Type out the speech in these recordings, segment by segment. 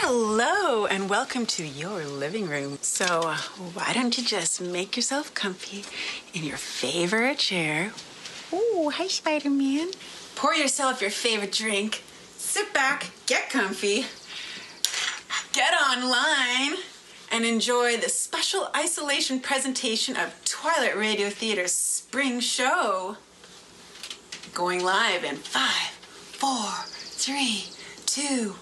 Hello and welcome to your living room. So why don't you just make yourself comfy in your favorite chair. Oh, hi Spider-Man. Pour yourself your favorite drink. Sit back, get comfy, get online, and enjoy the special isolation presentation of Twilight Radio Theater's spring show. Going live in 5, 4, 3, 2.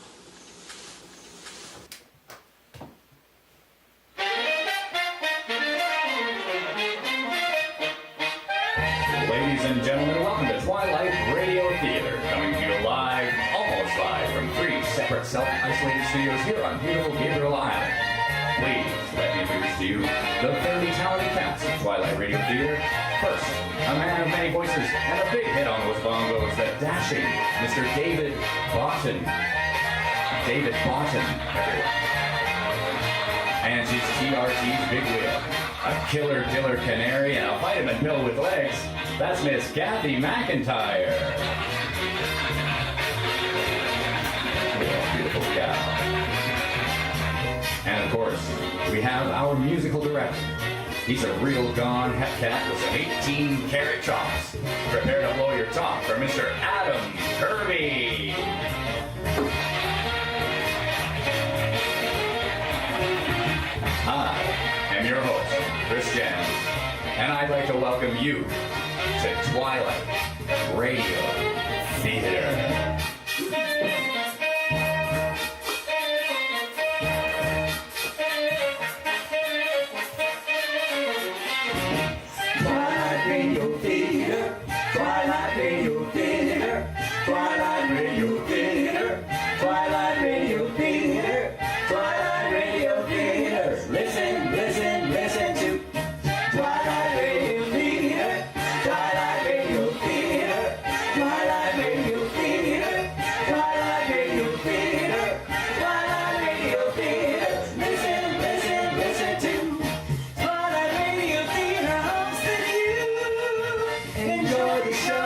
Ladies and gentlemen, welcome to Twilight Radio Theater, coming to you live, almost live, from 3 separate self-isolated studios here on beautiful Gabriel Island. Please let me introduce to you the fairly talented cast of Twilight Radio Theater. First, a man of many voices and a big hit on those bongos, the dashing Mr. David Boughton. David Boughton, everyone. And she's TRT's big wheel. A killer canary and a vitamin pill with legs. That's Miss Kathy McIntyre. Beautiful cow. And of course, we have our musical director. He's a real gone het cat with some 18-karat chops. Prepare to blow your top for Mr. Adam Kirby. I am your host, Chris Jans, and I'd like to welcome you to Twilight Radio Theater. Twilight Radio Theater, Twilight Radio Theater, Twilight Radio Theater, Twilight Radio Theater, Twilight Radio Theater. Listen to Twilight Radio Theater, Twilight Radio Theater, Twilight Radio Theater, Twilight Radio Theater, Twilight Radio Theater. Listen to Twilight Radio Theater. Hopes that you enjoy the show.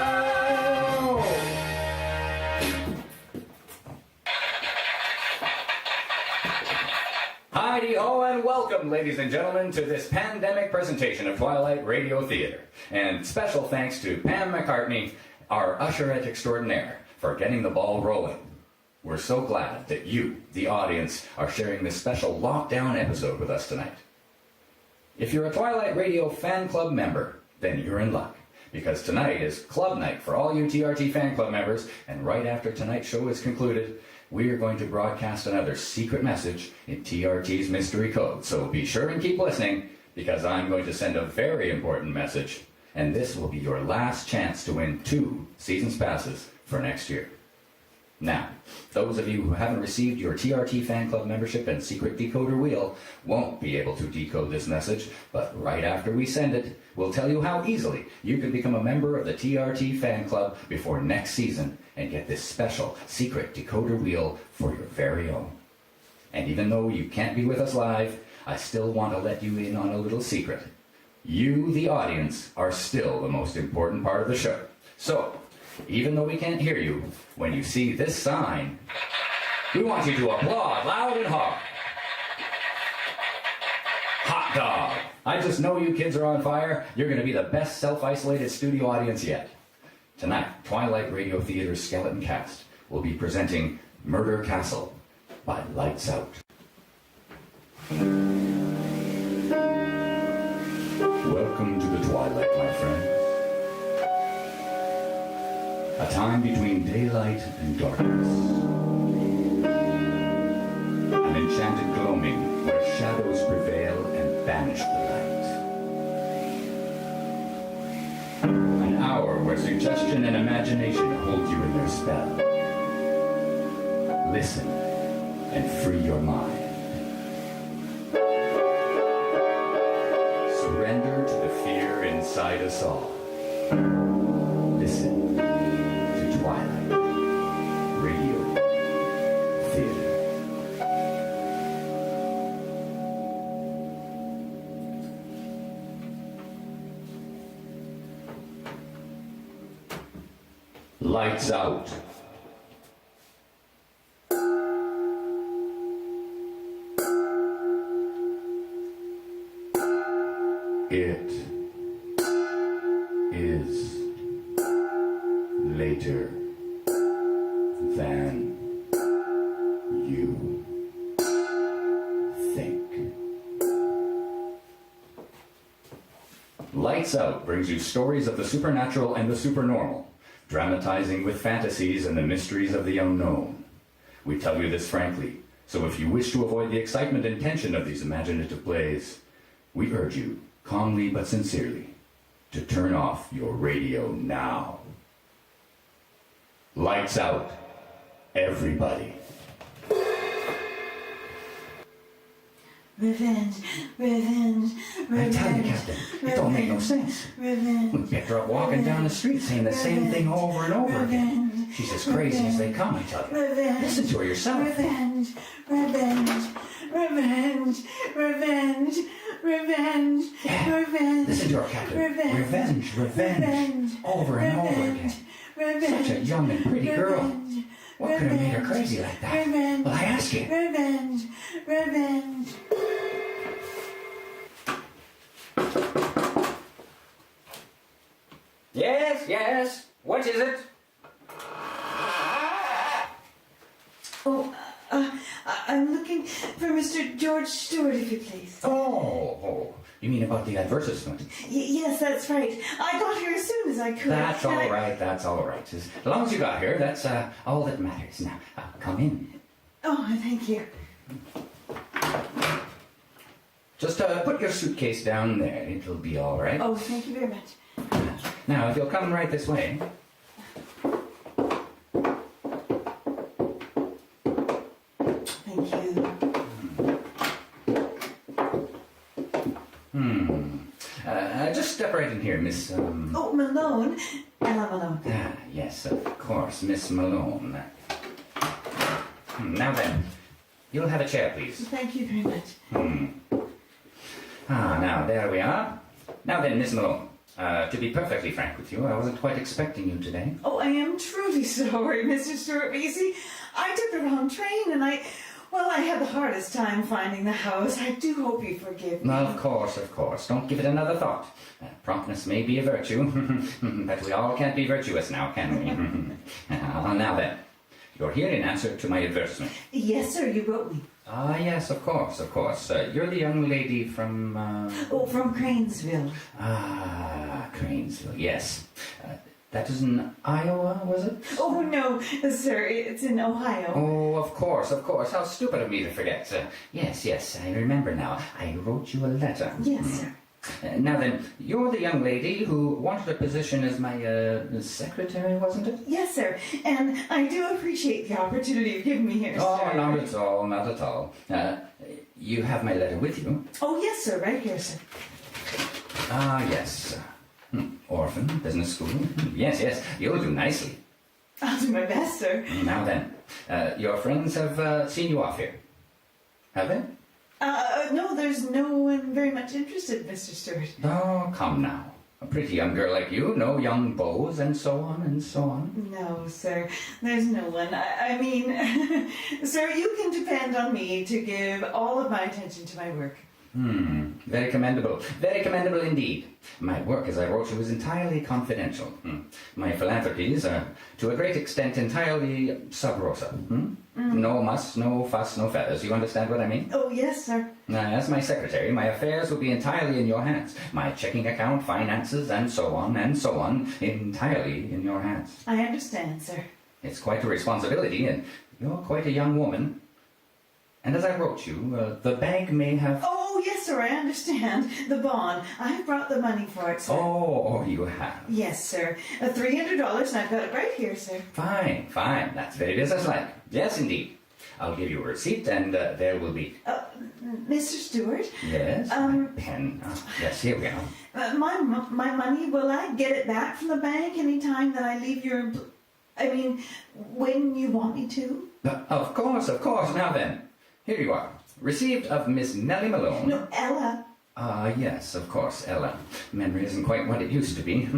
Heidi-ho and welcome, ladies and gentlemen, to this pandemic presentation of Twilight Radio Theater. And special thanks to Pam McCartney, our usherette extraordinaire, for getting the ball rolling. We're so glad that you, the audience, are sharing this special lockdown episode with us tonight. If you're a Twilight Radio fan club member, then you're in luck, because tonight is club night for all you TRT fan club members, and right after tonight's show is concluded, we are going to broadcast another secret message in TRT's mystery code. So be sure and keep listening, because I'm going to send a very important message, and this will be your last chance to win 2 seasons passes for next year. Now, those of you who haven't received your TRT fan club membership and secret decoder wheel won't be able to decode this message, but right after we send it, we'll tell you how easily you can become a member of the TRT fan club before next season and get this special secret decoder wheel for your very own. And even though you can't be with us live, I still want to let you in on a little secret. You, the audience, are still the most important part of the show. So, even though we can't hear you, when you see this sign, we want you to applaud loud and hard. Hot dog! I just know you kids are on fire. You're going to be the best self-isolated studio audience yet. Tonight, Twilight Radio Theater's skeleton cast will be presenting Murder Castle by Lights Out. Welcome to the Twilight, my friend. A time between daylight and darkness. An enchanted gloaming where shadows prevail and banish the light. An hour where suggestion and imagination hold you in their spell. Listen and free your mind. Surrender to the fear inside us all. Listen to Twilight Radio Theater. Lights out. It is later than you think. Lights Out brings you stories of the supernatural and the supernormal, dramatizing with fantasies and the mysteries of the unknown. We tell you this frankly, so if you wish to avoid the excitement and tension of these imaginative plays, we urge you, calmly but sincerely, to turn off your radio now. Lights out, everybody. Revenge, revenge, revenge. I tell you, Captain, it don't make no sense. Revenge. We picked her up walking down the street saying the same thing over and over again. She's as crazy as they come, I tell you. Revenge. Listen to her yourself. Revenge, revenge, revenge, revenge, revenge, Yeah. revenge. Listen to her, Captain. Revenge. Revenge, revenge. Revenge. Over and over again. Revenge. Revenge. Such a young and pretty girl. Revenge. What could have made her crazy like that? Revenge. Well, I ask you. Revenge, revenge. Yes, yes. What is it? Oh, I'm looking for Mr. George Stewart, if you please. Oh, you mean about the advertisement? Yes, that's right. I got here as soon as I could. That's all and right, that's all right. As long as you got here, that's all that matters. Now, come in. Oh, thank you. Just put your suitcase down there. It'll be all right. Oh, thank you very much. Now, if you'll come right this way. Thank you. Just step right in here, Miss... Oh, Malone. Ella Malone. Yes, of course, Miss Malone. Now then, you'll have a chair, please. Thank you very much. Now, there we are. Now then, Miss Malone, to be perfectly frank with you, I wasn't quite expecting you today. Oh, I am truly sorry, Mr. Stewart. But you see, I took the wrong train and I had the hardest time finding the house. I do hope you forgive me. Of course. Don't give it another thought. Promptness may be a virtue, but we all can't be virtuous now, can we? Now then, you're here in answer to my advertisement. Yes, sir, you wrote me. Yes, of course. You're the young lady from... Oh, from Cranesville. Cranesville, yes. That is in Iowa, was it? Oh, no, sir, it's in Ohio. Oh, of course. How stupid of me to forget. Yes, I remember now. I wrote you a letter. Yes, sir. Now then, you're the young lady who wanted a position as my secretary, wasn't it? Yes, sir, and I do appreciate the opportunity you've given me here, Oh, sir. not at all. You have my letter with you? Oh, yes, sir, right here, sir. Yes. Orphan, business school. Yes, you'll do nicely. I'll do my best, sir. Now then, your friends have seen you off here. Have they? No, there's no one very much interested, Mr. Stewart. Oh, come now. A pretty young girl like you, no young beaux, and so on. No, sir, there's no one. I mean, sir, you can depend on me to give all of my attention to my work. Very commendable. Very commendable indeed. My work, as I wrote you, is entirely confidential. My philanthropies are, to a great extent, entirely sub rosa. No muss, no fuss, no feathers. You understand what I mean? Oh, yes, sir. As my secretary, my affairs will be entirely in your hands. My checking account, finances, and so on, entirely in your hands. I understand, sir. It's quite a responsibility, and you're quite a young woman. And as I wrote you, the bank may have... Oh, yes, sir, I understand. The bond. I've brought the money for it, sir. Oh, you have. Yes, sir. $300, and I've got it right here, sir. Fine. That's very businesslike. Yes, indeed. I'll give you a receipt, and there will be... Mr. Stewart? Yes, my pen. Yes, here we are. My money, will I get it back from the bank any time that I leave your... I mean, when you want me to? Of course. Now then, here you are. Received of Miss Nellie Malone. No, Ella. Yes, of course, Ella. Memory isn't quite what it used to be.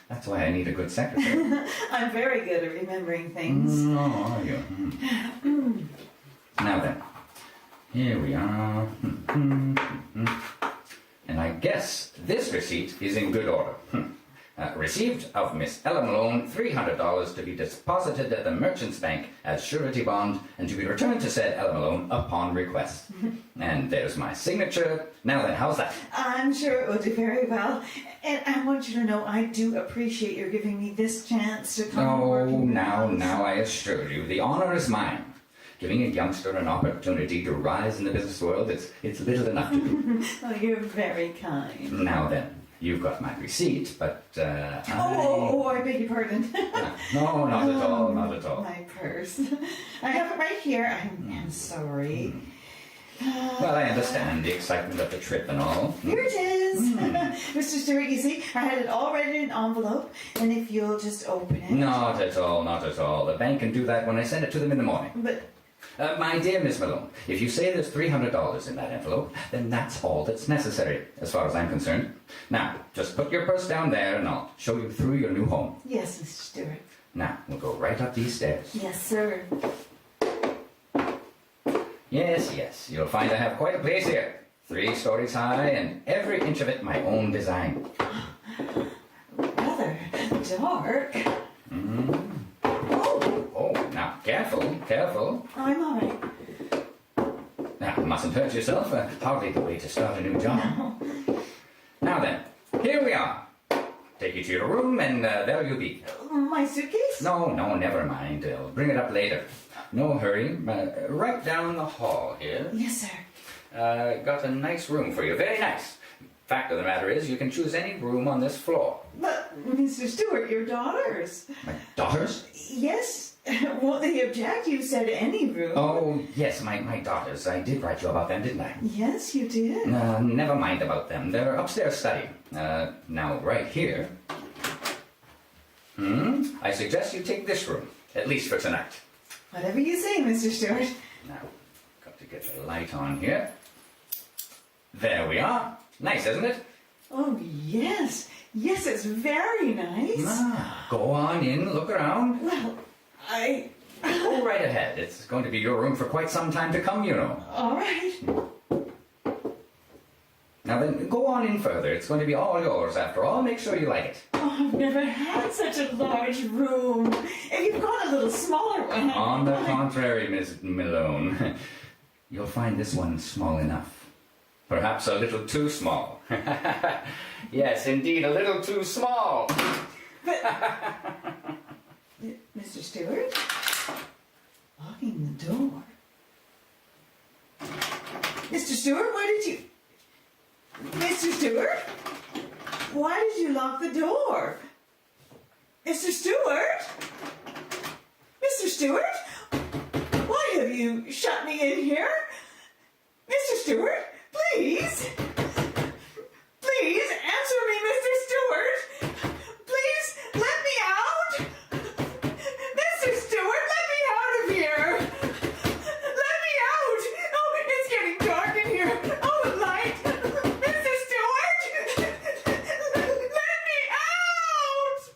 That's why I need a good secretary. I'm very good at remembering things. Oh, are you? Now then, here we are. And I guess this receipt is in good order. Received of Miss Ella Malone $300 to be deposited at the Merchant's Bank as surety bond and to be returned to said Ella Malone upon request. And there's my signature. Now then, how's that? I'm sure it will do very well. And I want you to know I do appreciate your giving me this chance to come and work in your house. Now, I assure you, the honor is mine. Giving a youngster an opportunity to rise in the business world, it's little enough to do. Oh, you're very kind. Now then, you've got my receipt, but, I beg your pardon. No, not at all, not at all. My purse. I have it right here. I'm sorry. Well, I understand the excitement of the trip and all. Here it is. Mr. Stewart, you see, I had it all ready in an envelope, and if you'll just open it. Not at all, not at all. The bank can do that when I send it to them in the morning. But my dear Miss Malone, if you say there's $300 in that envelope, then that's all that's necessary, as far as I'm concerned. Now, just put your purse down there and I'll show you through your new home. yes, Mr. Stewart. Now, we'll go right up these stairs. Yes, sir. Yes, you'll find I have quite a place here. 3 stories high and every inch of it my own design. Rather dark. Oh, now, careful. I'm all right. Now, mustn't hurt yourself. Hardly the way to start a new job. Now then, here we are. Take you to your room and there you'll be. My suitcase? No, never mind. I'll bring it up later. No hurry. Right down the hall here. Yes, sir. Got a nice room for you. Very nice. Fact of the matter is, you can choose any room on this floor. But, Mr. Stewart, your daughters. My daughters? Yes. Won't they object? You said any room. Oh, yes, my daughters. I did write you about them, didn't I? Yes, you did. Never mind about them. They're upstairs studying. Now, right here. I suggest you take this room, at least for tonight. Whatever you say, Mr. Stewart. Now, got to get the light on here. There we are. Nice, isn't it? Oh, yes. Yes, it's very nice. Go on in, look around. Well, Go right ahead. It's going to be your room for quite some time to come, you know. All right. Now then, go on in further. It's going to be all yours after all. Make sure you like it. Oh, I've never had such a large room. If you've got a little smaller one... On the contrary, Miss Malone, you'll find this one small enough. Perhaps a little too small. Yes, indeed, a little too small. But... Mr. Stewart? Locking the door. Mr. Stewart, why did you... Mr. Stewart? Why did you lock the door? Mr. Stewart? Mr. Stewart? Why have you shut me in here? Mr. Stewart, please? Please answer me, Mr. Stewart. Please let me out. Mr. Stewart, let me out of here. Let me out. Oh, it's getting dark in here. Oh, light. Mr. Stewart, let me out.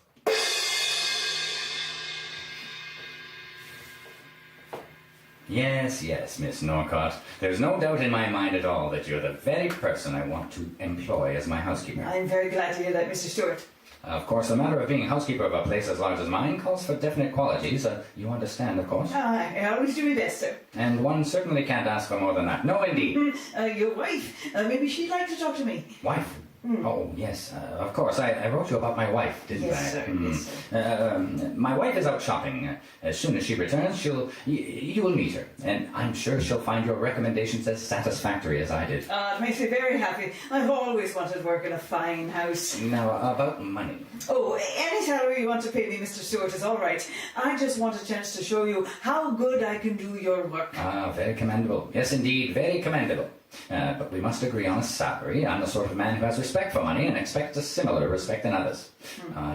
Yes, Miss Norcott. There's no doubt in my mind at all that you're the very person I want to employ as my housekeeper. I'm very glad to hear that, Mr. Stewart. Of course, the matter of being housekeeper of a place as large as mine calls for definite qualities. You understand, of course. I always do my best, sir. And one certainly can't ask for more than that. No, indeed. Your wife, maybe she'd like to talk to me. Wife? Oh, yes, of course. I wrote you about my wife, didn't Yes, I? sir. Yes, sir. My wife is out shopping. As soon as she returns, you will meet her. And I'm sure she'll find your recommendations as satisfactory as I did. It makes me very happy. I've always wanted to work in a fine house. Now, about money. Oh, any salary you want to pay me, Mr. Stewart, is all right. I just want a chance to show you how good I can do your work. Very commendable. Yes, indeed, very commendable. But we must agree on a salary. I'm the sort of man who has respect for money and expects a similar respect in others.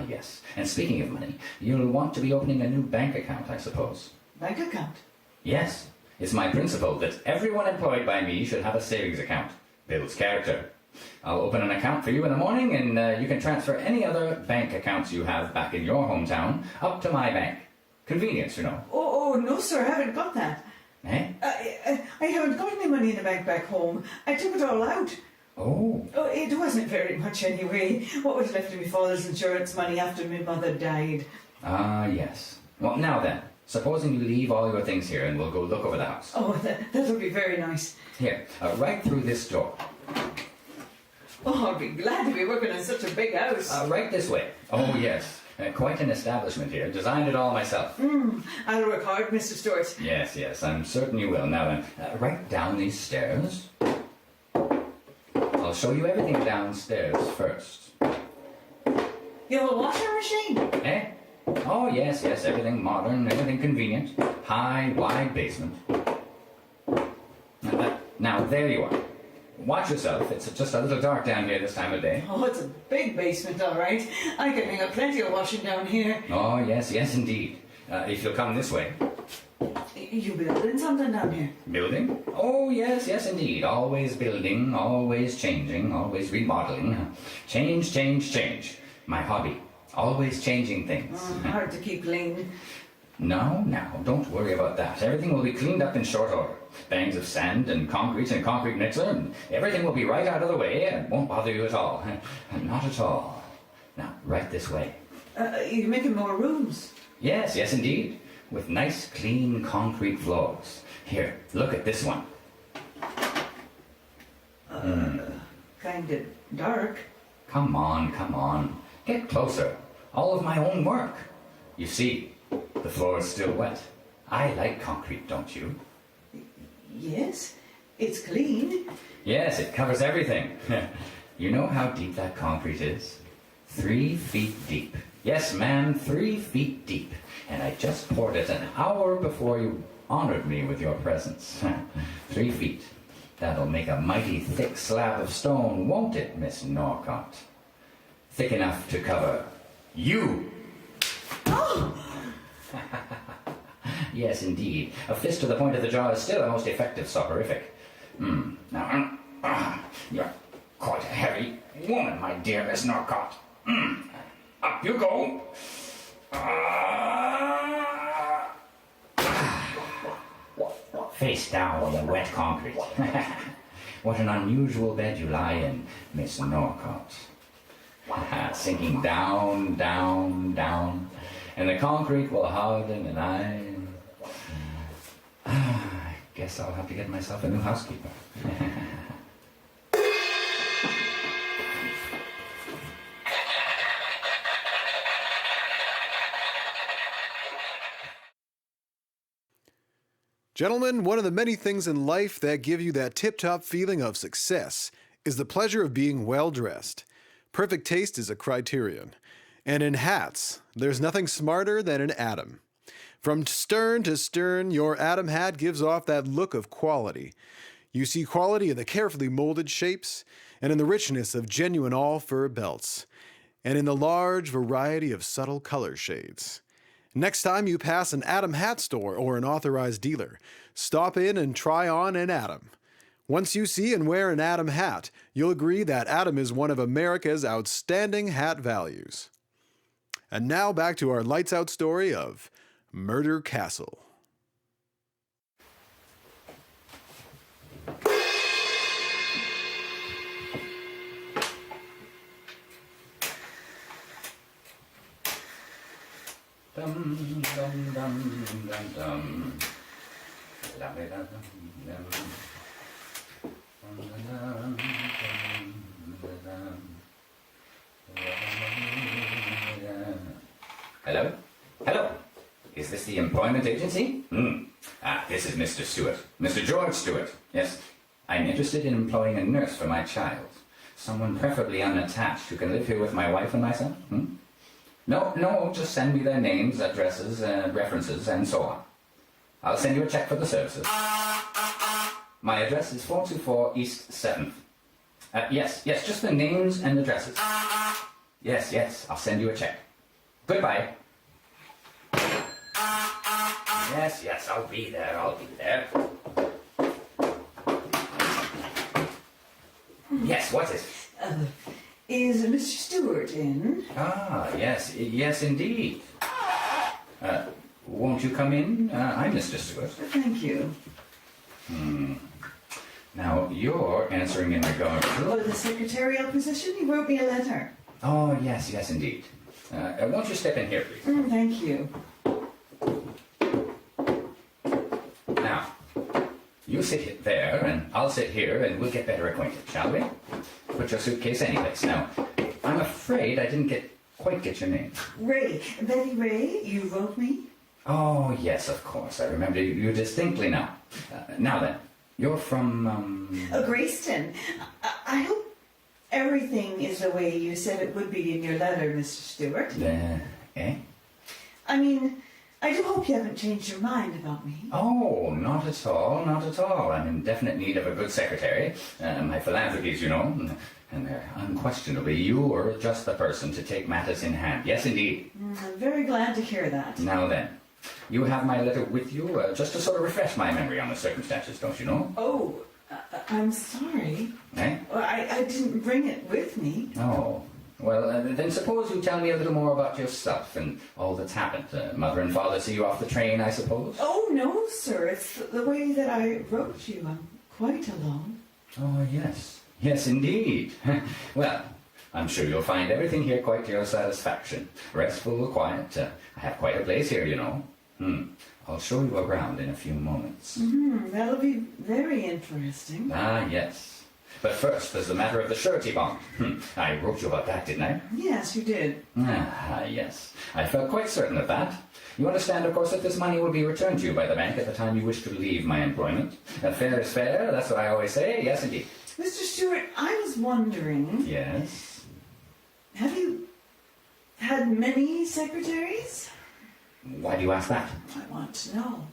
Yes. And speaking of money, you'll want to be opening a new bank account, I suppose. Bank account? Yes. It's my principle that everyone employed by me should have a savings account. Builds character. I'll open an account for you in the morning, and you can transfer any other bank accounts you have back in your hometown up to my bank. Convenience, you know. Oh, no, sir, I haven't got that. Eh? I haven't got any money in the bank back home. I took it all out. Oh, Oh, it wasn't very much anyway. What was left of my father's insurance money after my mother died. ah, yes. Well, now then, supposing you leave all your things here and we'll go look over the house. Oh, that'll be very nice. Here, right through this door. Oh, I'll be glad to be working in such a big house. Right this way. Oh, yes. Quite an establishment here. Designed it all myself. I'll work hard, Mr. Stewart. Yes, yes, I'm certain you will. Now then, right down these stairs. I'll show you everything downstairs first. You have a washing machine? Eh? Oh, yes, yes, everything modern, everything convenient. High, wide basement. Now, there you are. Watch yourself. It's just a little dark down here this time of day. Oh, it's a big basement, all right. I can hang up plenty of washing down here. Oh, yes, yes, indeed. If you'll come this way. You building something down here? Building? Oh, yes, yes, indeed. Always building, always changing, always remodeling. Change, change, change. My hobby. Always changing things. Hard to keep clean. No, don't worry about that. Everything will be cleaned up in short order. Bags of sand and concrete mixer, and everything will be right out of the way and won't bother you at all. Not at all. Now, right this way. You're making more rooms. Yes, yes, indeed. With nice, clean concrete floors. Here, look at this one. Kind of dark. Come on, come on. Get closer. All of my own work. You see, the floor is still wet. I like concrete, don't you? Yes, it's clean. Yes, it covers everything. You know how deep that concrete is? 3 feet deep. Yes, ma'am, 3 feet deep. And I just poured it an hour before you honored me with your presence. 3 feet. That'll make a mighty thick slab of stone, won't it, Miss Norcott? Thick enough to cover you. Yes, indeed. A fist to the point of the jaw is still a most effective soporific. Now, you're quite a heavy woman, my dear Miss Norcott. Up you go. Face down on the wet concrete. What an unusual bed you lie in, Miss Norcott. Sinking down, down, down. And the concrete will harden, and I guess I'll have to get myself a new housekeeper. Gentlemen, one of the many things in life that give you that tip-top feeling of success is the pleasure of being well-dressed. Perfect taste is a criterion. And in hats, there's nothing smarter than an Atom. From stern to stern, your Atom hat gives off that look of quality. You see quality in the carefully molded shapes, and in the richness of genuine all-fur belts, and in the large variety of subtle color shades. Next time you pass an Atom hat store or an authorized dealer, stop in and try on an Atom. Once you see and wear an Atom hat, you'll agree that Atom is one of America's outstanding hat values. And now back to our lights out story of Murder Castle. Dum dum dum dum dum. Hello? Hello? Is this the employment agency? This is Mr. Stewart. Mr. George Stewart. Yes. I'm interested in employing a nurse for my child. Someone preferably unattached who can live here with my wife and myself. No, just send me their names, addresses, references, and so on. I'll send you a check for the services. My address is 424 East 7th. Yes, just the names and addresses. Yes, I'll send you a check. Goodbye. Yes, I'll be there. Yes, what is it? Is Mr. Stewart in? Yes, indeed. Won't you come in? I'm Mr. Stewart. Thank you. Now, you're answering in regard Oh, to... the secretarial position? You wrote me a letter. Oh, yes, yes, indeed. Won't you step in here, please? Thank you. Now, you sit there, and I'll sit here, and we'll get better acquainted, shall we? Put your suitcase anyplace. Now, I'm afraid I didn't quite get your name. Ray. Betty Ray, you wrote me? Oh, yes, of course. I remember you distinctly now. Now then, you're from, Grayston. I hope everything is the way you said it would be in your letter, Mr. Stewart. Eh? I mean, I do hope you haven't changed your mind about me. Oh, not at all, not at all. I'm in definite need of a good secretary. My philanthropies, you know, and unquestionably, you are just the person to take matters in hand. Yes, indeed. I'm very glad to hear that. Now then, you have my letter with you, just to sort of refresh my memory on the circumstances, don't you know? Oh, I'm sorry. Eh? Well, I didn't bring it with me. Oh. Well, then suppose you tell me a little more about yourself and all that's happened. Mother and father see you off the train, I suppose? Oh, no, sir. It's the way that I wrote you. I'm quite alone. Oh, yes. Yes, indeed. Well, I'm sure you'll find everything here quite to your satisfaction. Restful, quiet. I have quite a place here, you know. I'll show you around in a few moments. That'll be very interesting. Ah, yes. But first, there's the matter of the surety bond. I wrote you about that, didn't I? Yes, you did. Ah, yes. I felt quite certain of that. You understand, of course, that this money will be returned to you by the bank at the time you wish to leave my employment. Fair is fair, that's what I always say. Yes, indeed. Mr. Stewart, I was wondering, Yes? have you had many secretaries? Why do you ask that? I want to know.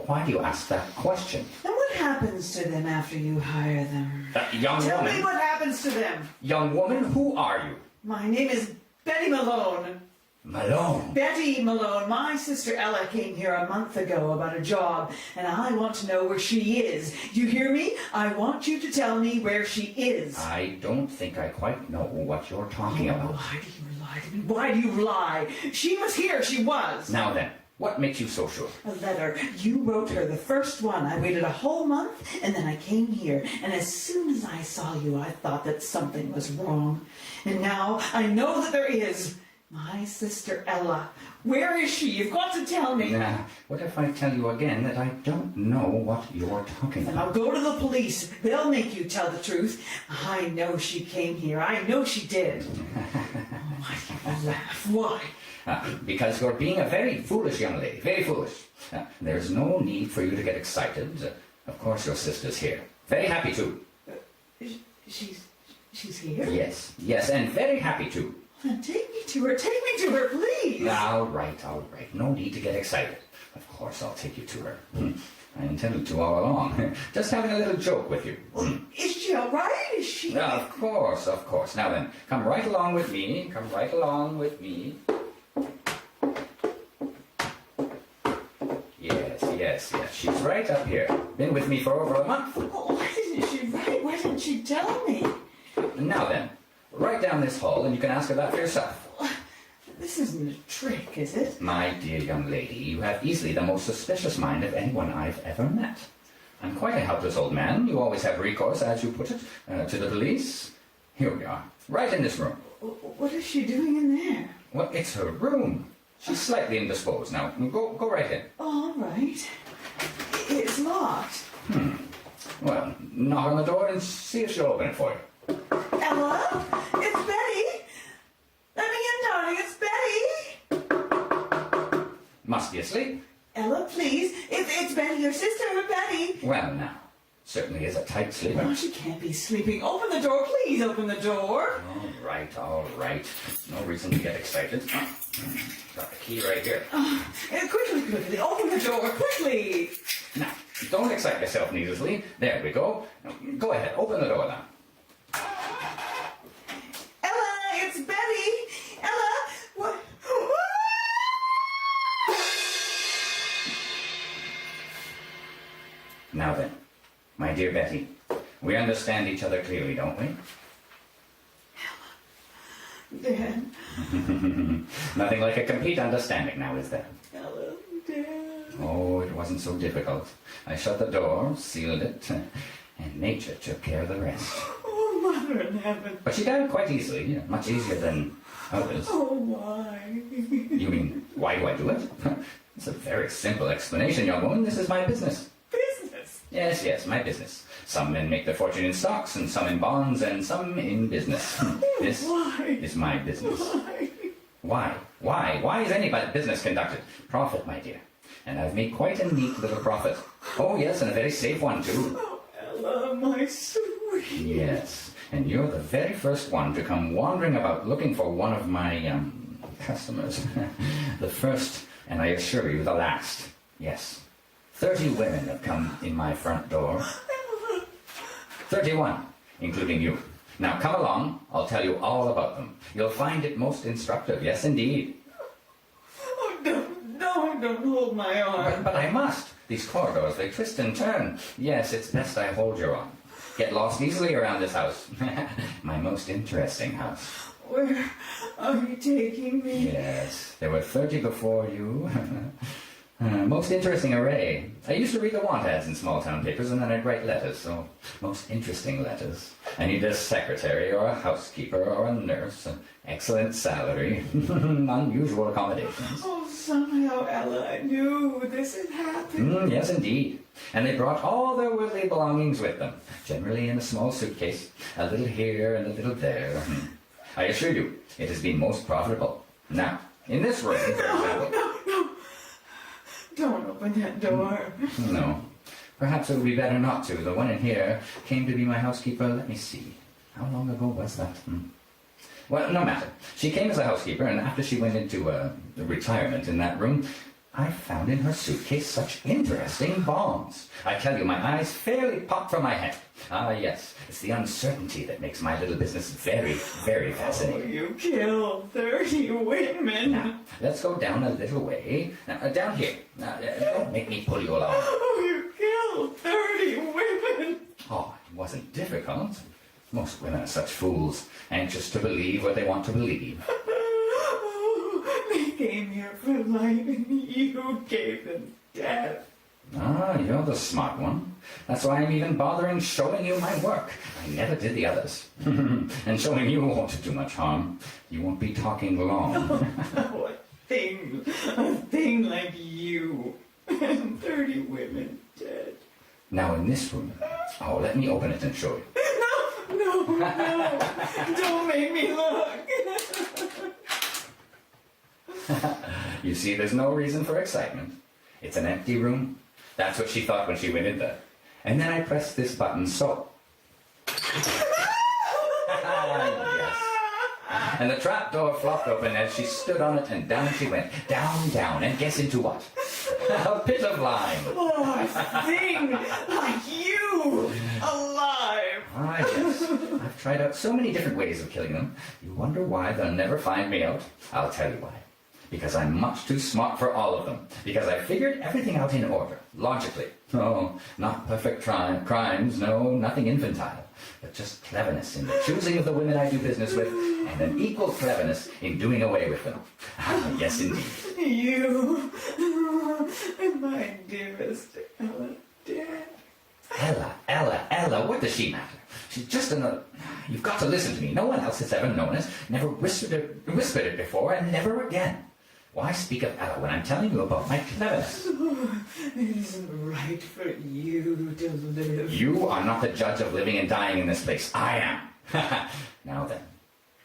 Why do you ask that question? And what happens to them after you hire them? Young Tell woman. me what happens to them. Young woman, who are you? My name is Betty Malone. Malone. Betty Malone. My sister Ella came here a month ago about a job, and I want to know where she is. You hear me? I want you to tell me where she is. I don't think I quite know what you're talking about. Why do you lie to me? Why do you lie? She was here. She was. Now then, what makes you so sure? A letter. You wrote her the first one. I waited a whole month, and then I came here. And as soon as I saw you, I thought that something was wrong. And now I know that there is. My sister Ella. Where is she? You've got to tell me. Now, what if I tell you again that I don't know what you're talking And I'll about? go to the police. They'll make you tell the truth. I know she came here. I know she did. Why do you laugh? Why? Because you're being a very foolish young lady. Very foolish. There's no need for you to get excited. Of course your sister's here. Very happy to. She's here? Yes, yes, and very happy to. Then take me to her. Take me to her, please. All right, all right. No need to get excited. Of course I'll take you to her. I intended to all along. Just having a little joke with you. Is she all right? Is she... Of course, of course. Now then, come right along with me. Come right along with me. Yes. She's right up here. Been with me for over a month. Oh, why didn't she write? Why didn't she tell me? Now then, right down this hall and you can ask her that for yourself. This isn't a trick, is it? My dear young lady, you have easily the most suspicious mind of anyone I've ever met. I'm quite a helpless old man. You always have recourse, as you put it, to the police. Here we are, right in this room. What is she doing in there? Well, it's her room. She's slightly indisposed. Now, go right in. All right. It's locked. Well, knock on the door and see if she'll open it for you. Ella? It's Betty! Let me in, darling. It's Betty! Must be asleep. Ella, please. It's Betty, your sister, Betty. Well, now, certainly is a tight sleeper. Oh, she can't be sleeping. Open the door, please. Open the door. All right. No reason to get excited. Got the key right here. Quickly. Open the door, quickly. Now, don't excite yourself needlessly. There we go. Now, go ahead, open the door now. Ella, it's Betty. Ella, what? Now then, my dear Betty, we understand each other clearly, don't we? Dad. Nothing like a complete understanding now, is there? Ella, Dad. Oh, it wasn't so difficult. I shut the door, sealed it, and nature took care of the rest. Oh, Mother in heaven. But she died quite easily, much easier than others. Oh, why? You mean, why do I do it? It's a very simple explanation, young woman. This is my business. Business. Yes, my business. Some men make their fortune in stocks, and some in bonds, and some in business. This Why? is my business. Why? Why is any business conducted? Profit, my dear. And I've made quite a neat little profit. Oh, yes, and a very safe one, too. Oh, Ella, my sweet. Yes, and you're the very first one to come wandering about looking for one of my, customers. The first, and I assure you, the last. Yes. 30 women have come in my front door. 31, including you. Now come along, I'll tell you all about them. You'll find it most instructive, yes indeed. Oh, don't hold my arm. But I must. These corridors, they twist and turn. Yes, it's best I hold your arm. Get lost easily around this house. My most interesting house. Where are you taking me? Yes, there were 30 before you. Most interesting array. I used to read the want ads in small town papers, and then I'd write letters, so most interesting letters. I need a secretary or a housekeeper or a nurse, an excellent salary, unusual accommodations. Oh, somehow, Ella, I knew this had happened. Yes, indeed. And they brought all their worldly belongings with them, generally in a small suitcase, a little here and a little there. I assure you, it has been most profitable. Now, in this room, for example... No. Don't open that door. No. Perhaps it would be better not to. The one in here came to be my housekeeper, let me see. How long ago was that? Well, no matter. She came as a housekeeper, and after she went into retirement in that room, I found in her suitcase such interesting bonds. I tell you, my eyes fairly popped from my head. Ah, yes, it's the uncertainty that makes my little business very, very fascinating. Oh, you killed 30 women. Now, let's go down a little way. Now, down here. Now, don't make me pull you along. Oh, you killed 30 women. Oh, it wasn't difficult. Most women are such fools, anxious to believe what they want to believe. Oh, they came here for life, and you gave them death. Ah, you're the smart one. That's why I'm even bothering showing you my work. I never did the others. And showing you won't do much harm. You won't be talking long. Oh, a thing like you. And 30 women dead. Now in this room, let me open it and show you. No. Don't make me look. You see, there's no reason for excitement. It's an empty room. That's what she thought when she went in there. And then I pressed this button, so. Yes. And the trap door flopped open as she stood on it, and down she went. Down, and guess into what? A pit of lime. Oh, a thing like you. Alive. Ah, yes. I've tried out so many different ways of killing them. You wonder why they'll never find me out? I'll tell you why. Because I'm much too smart for all of them. Because I figured everything out in order, logically. Oh, not perfect crimes, no, nothing infantile. But just cleverness in the choosing of the women I do business with, and an equal cleverness in doing away with them. Ah, yes, indeed. You, my dearest Ella, dead. Ella, what does she matter? She's just another... You've got to listen to me. No one else has ever known it, never whispered it before, and never again. Why speak of Ella when I'm telling you about my cleverness? Oh, it isn't right for you to live. You are not the judge of living and dying in this place. I am. Now then,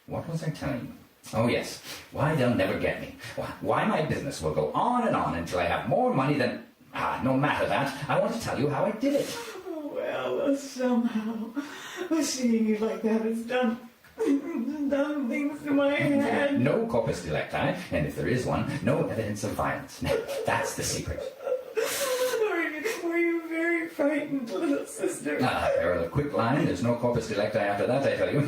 what was I telling you? Oh, yes. Why they'll never get me. Why my business will go on and on until I have more money than... no matter that. I want to tell you how I did it. Oh, well, somehow, seeing you like that has done things to my head. No corpus delicti, and if there is one, no evidence of violence. Now, that's the secret. Were you very frightened, little sister? There are the quick line. There's no corpus delicti after that, I tell you.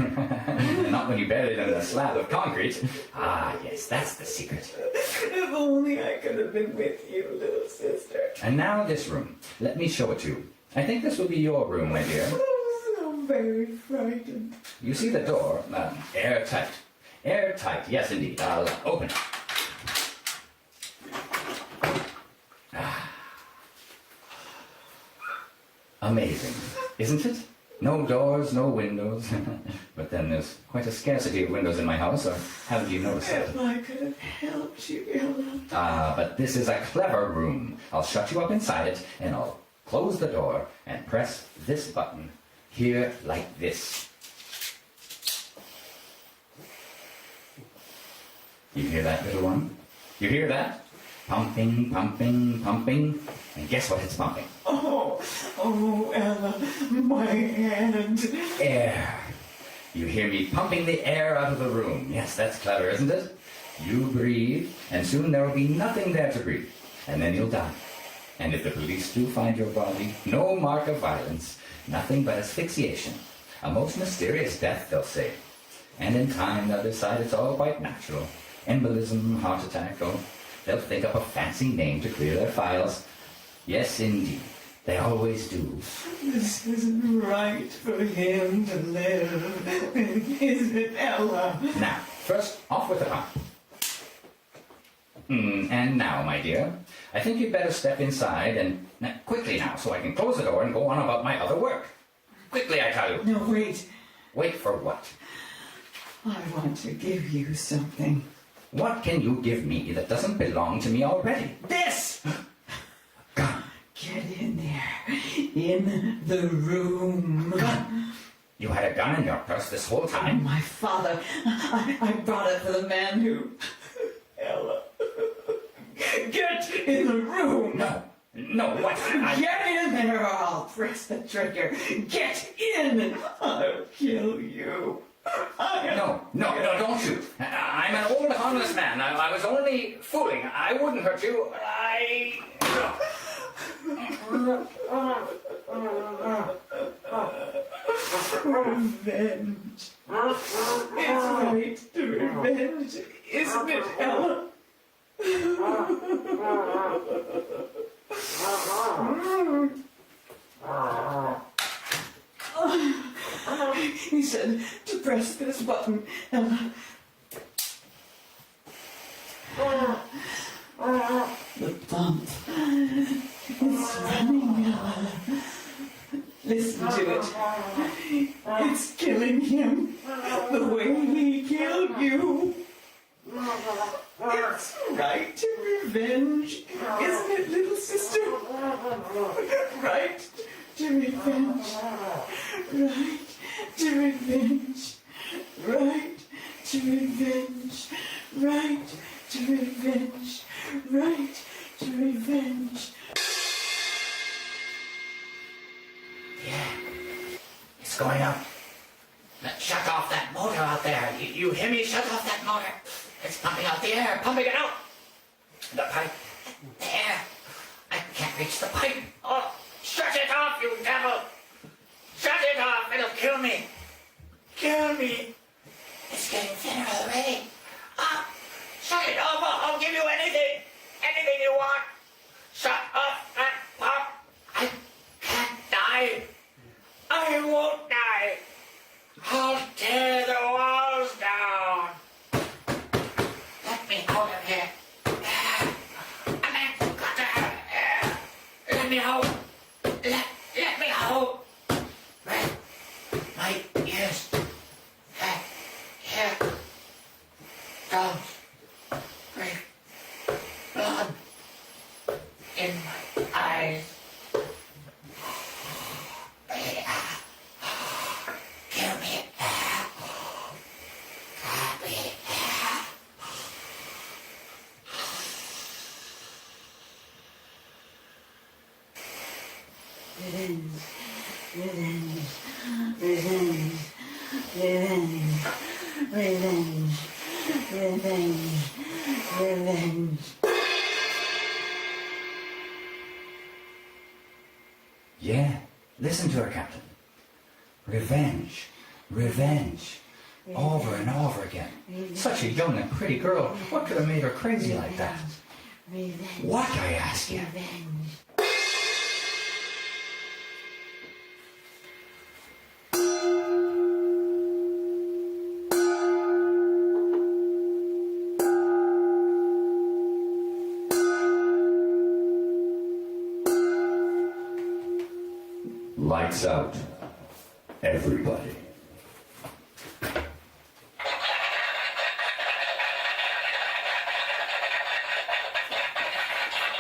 Not when you bury it in a slab of concrete. Ah, yes, that's the secret. If only I could have been with you, little sister. And now this room. Let me show it to you. I think this will be your room, my dear. Oh, so very frightened. You see the door? Airtight. Airtight, yes, indeed. I'll open it. Amazing. Isn't it? No doors, no windows. But then there's quite a scarcity of windows in my house, or haven't you noticed that? If I could have helped you, Ella. Ah, but this is a clever room. I'll shut you up inside it, and I'll close the door and press this button here like this. You hear that, little one? You hear that? Pumping, pumping, pumping. And guess what it's pumping? Oh, Ella, my hand. Air. You hear me pumping the air out of the room. Yes, that's clever, isn't it? You breathe, and soon there will be nothing there to breathe. And then you'll die. And if the police do find your body, no mark of violence, nothing but asphyxiation. A most mysterious death, they'll say. And in time, they'll decide it's all quite natural. Embolism, heart attack, or they'll think up a fancy name to clear their files. Yes, indeed. They always do. This isn't right for him to live, is it, Ella? Now, first, off with the pump. And now, my dear, I think you'd better step inside and... Now, quickly now, so I can close the door and go on about my other work. Quickly, I tell you. No, wait. Wait for what? I want to give you something. What can you give me that doesn't belong to me already? This! Gun. Get in there. In the room. Gun. You had a gun in your purse this whole time? My father. I brought it for the man who... Ella. Get in the room. No. No, what? Get in there or I'll press the trigger. Get in. I'll kill you. No, don't shoot. I'm an old, harmless man. I was only fooling. I wouldn't hurt you. Revenge. It's right to revenge, isn't it, Ella? He said to press this button, Ella. The pump is running, Ella. Listen to it. It's killing him the way he killed you. It's right to revenge, isn't it, little sister? Right to revenge. Right to revenge. Right to revenge. Right to revenge. Right to revenge. Yeah, it's going up. Shut off that motor out there. You hear me? Shut off that motor. It's pumping out the air, pumping it out. The pipe, the air. I can't reach the pipe. Oh, shut it off, you devil. Shut it off. It'll kill me. Kill me. It's getting thinner already. Shut it off. I'll give you anything. Anything you want. Shut off that pump. I can't die. I won't die. I'll tear the walls down. Let me out of here. I've got to have air. Let me out. Let me out. Right. My ears. Here. Don't break. Blood in my eyes. Kill me. Kill me. Revenge. Revenge. Revenge. Revenge. Revenge. Revenge. Revenge. Yeah, listen to her, Captain. Revenge, revenge, over and over again. Such a young and pretty girl. What could have made her crazy like that? Revenge. What, I ask you? Revenge. Lights out. Everybody.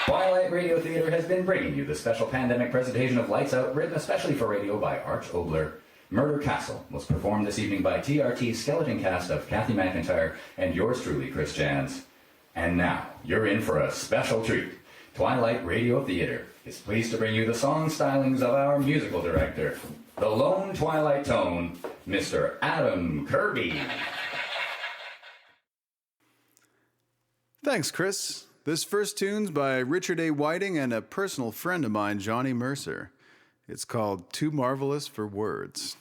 Twilight Radio Theater has been bringing you the special pandemic presentation of Lights Out, written especially for radio by Arch Obler. Murder Castle was performed this evening by TRT's skeleton cast of Kathy McIntyre and yours truly, Chris Jans. And now, you're in for a special treat. Twilight Radio Theater is pleased to bring you the song stylings of our musical director, the lone Twilight tone, Mr. Adam Kirby. Thanks, Chris. This first tune's by Richard A. Whiting and a personal friend of mine, Johnny Mercer. It's called Too Marvelous for Words.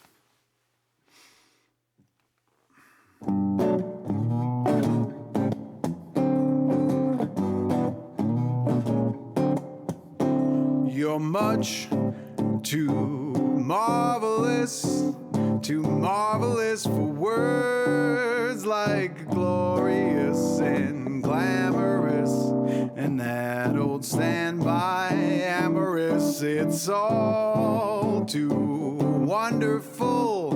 You're much too marvelous for words, like glorious and glamorous, and that old standby amorous. It's all too wonderful.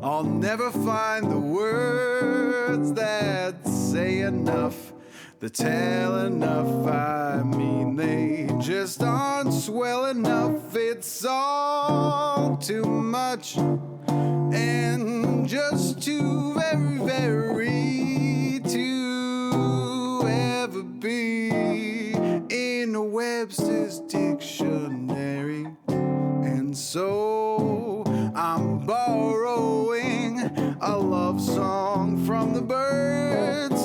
I'll never find the words that say enough, that tell enough. I mean, they just aren't swell enough. It's all too much and just too very, very to ever be in a Webster's dictionary. And so I'm borrowing a love song from the birds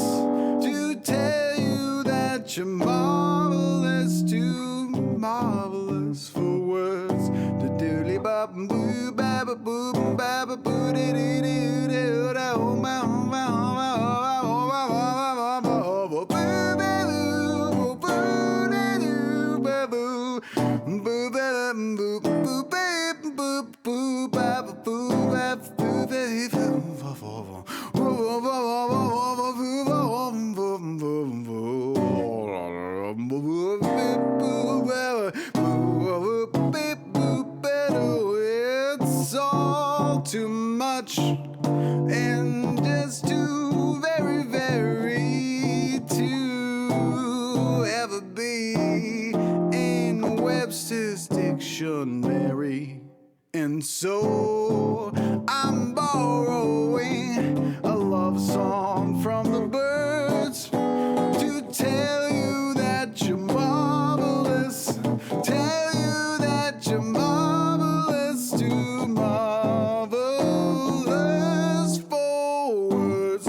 to tell you that you're marvelous, too marvelous for words. The doodly bop boo baba boo baba boo dee dee dee doo da oh ma ma it's all too much and just too very, very to ever be in Webster's dictionary. And so I'm borrowing a love song from the birds to tell you that you're marvelous, tell you that you're marvelous, too marvelous for words.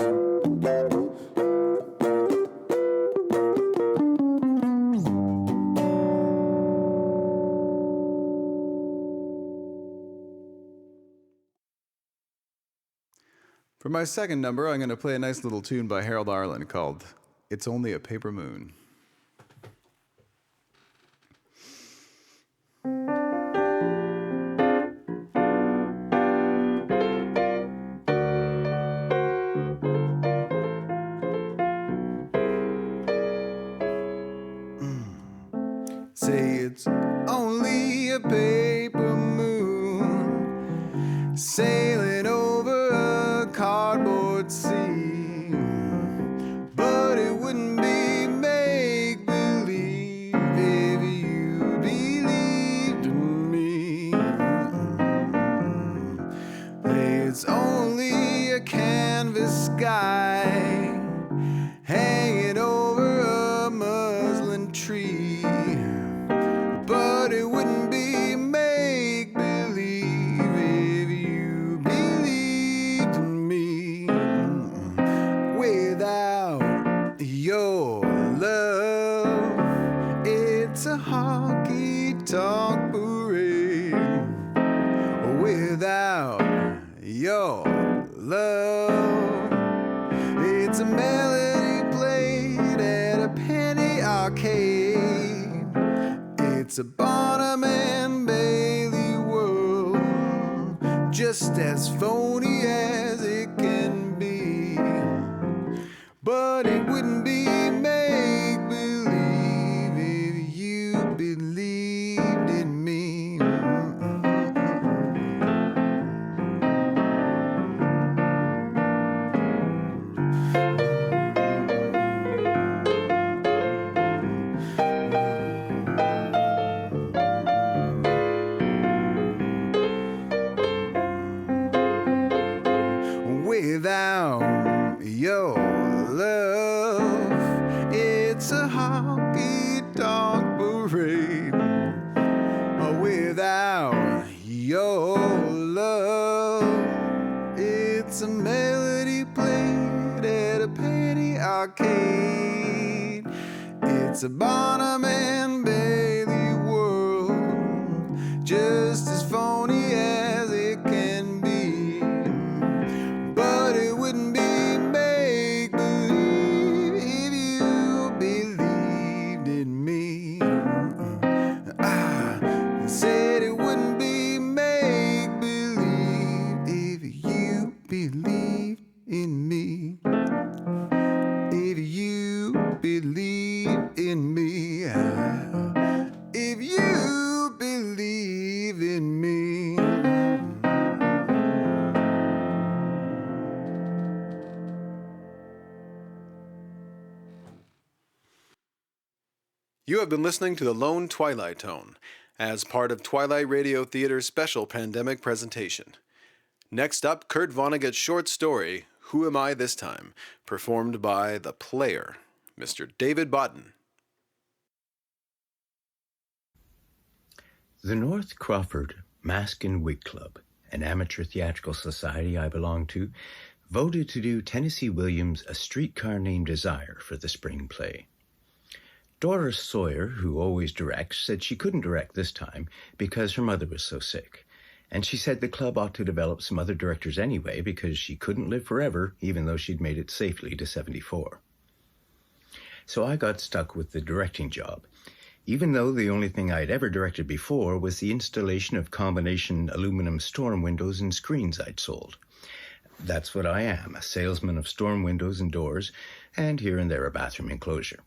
For my second number, I'm going to play a nice little tune by Harold Arlen called It's Only a Paper Moon. Say it's only a paper moon sailing over a cardboard sea, but it wouldn't be make-believe if you believed in me. It's only a canvas sky hanging over a muslin tree, but it wouldn't be make-believe if you believed in me. Without your love, it's a honky-tonk parade. Without your love, it's a melody played at a penny arcade. It's a Barnum and Bailey world, just as phony as it can be. But it wouldn't be make-believe if you believed in me. your love. It's a melody played at a penny arcade. It's a Bonham and Bailey world, just as phony as it can be. But it wouldn't be make-believe if you believed in me. I said it wouldn't be make-believe if you believed in me. If you believe in me. If you believe in me. You have been listening to the Lone Twilight Tone as part of Twilight Radio Theater's special pandemic presentation. Next up, Kurt Vonnegut's short story, Who Am I This Time?, performed by the player, Mr. David Botten. The North Crawford Mask and Wig Club, an amateur theatrical society I belong to, voted to do Tennessee Williams' A Streetcar Named Desire for the spring play. Doris Sawyer, who always directs, said she couldn't direct this time because her mother was so sick. And she said the club ought to develop some other directors anyway because she couldn't live forever, even though she'd made it safely to 74. So I got stuck with the directing job, even though the only thing I'd ever directed before was the installation of combination aluminum storm windows and screens I'd sold. That's what I am, a salesman of storm windows and doors, and here and there a bathroom enclosure.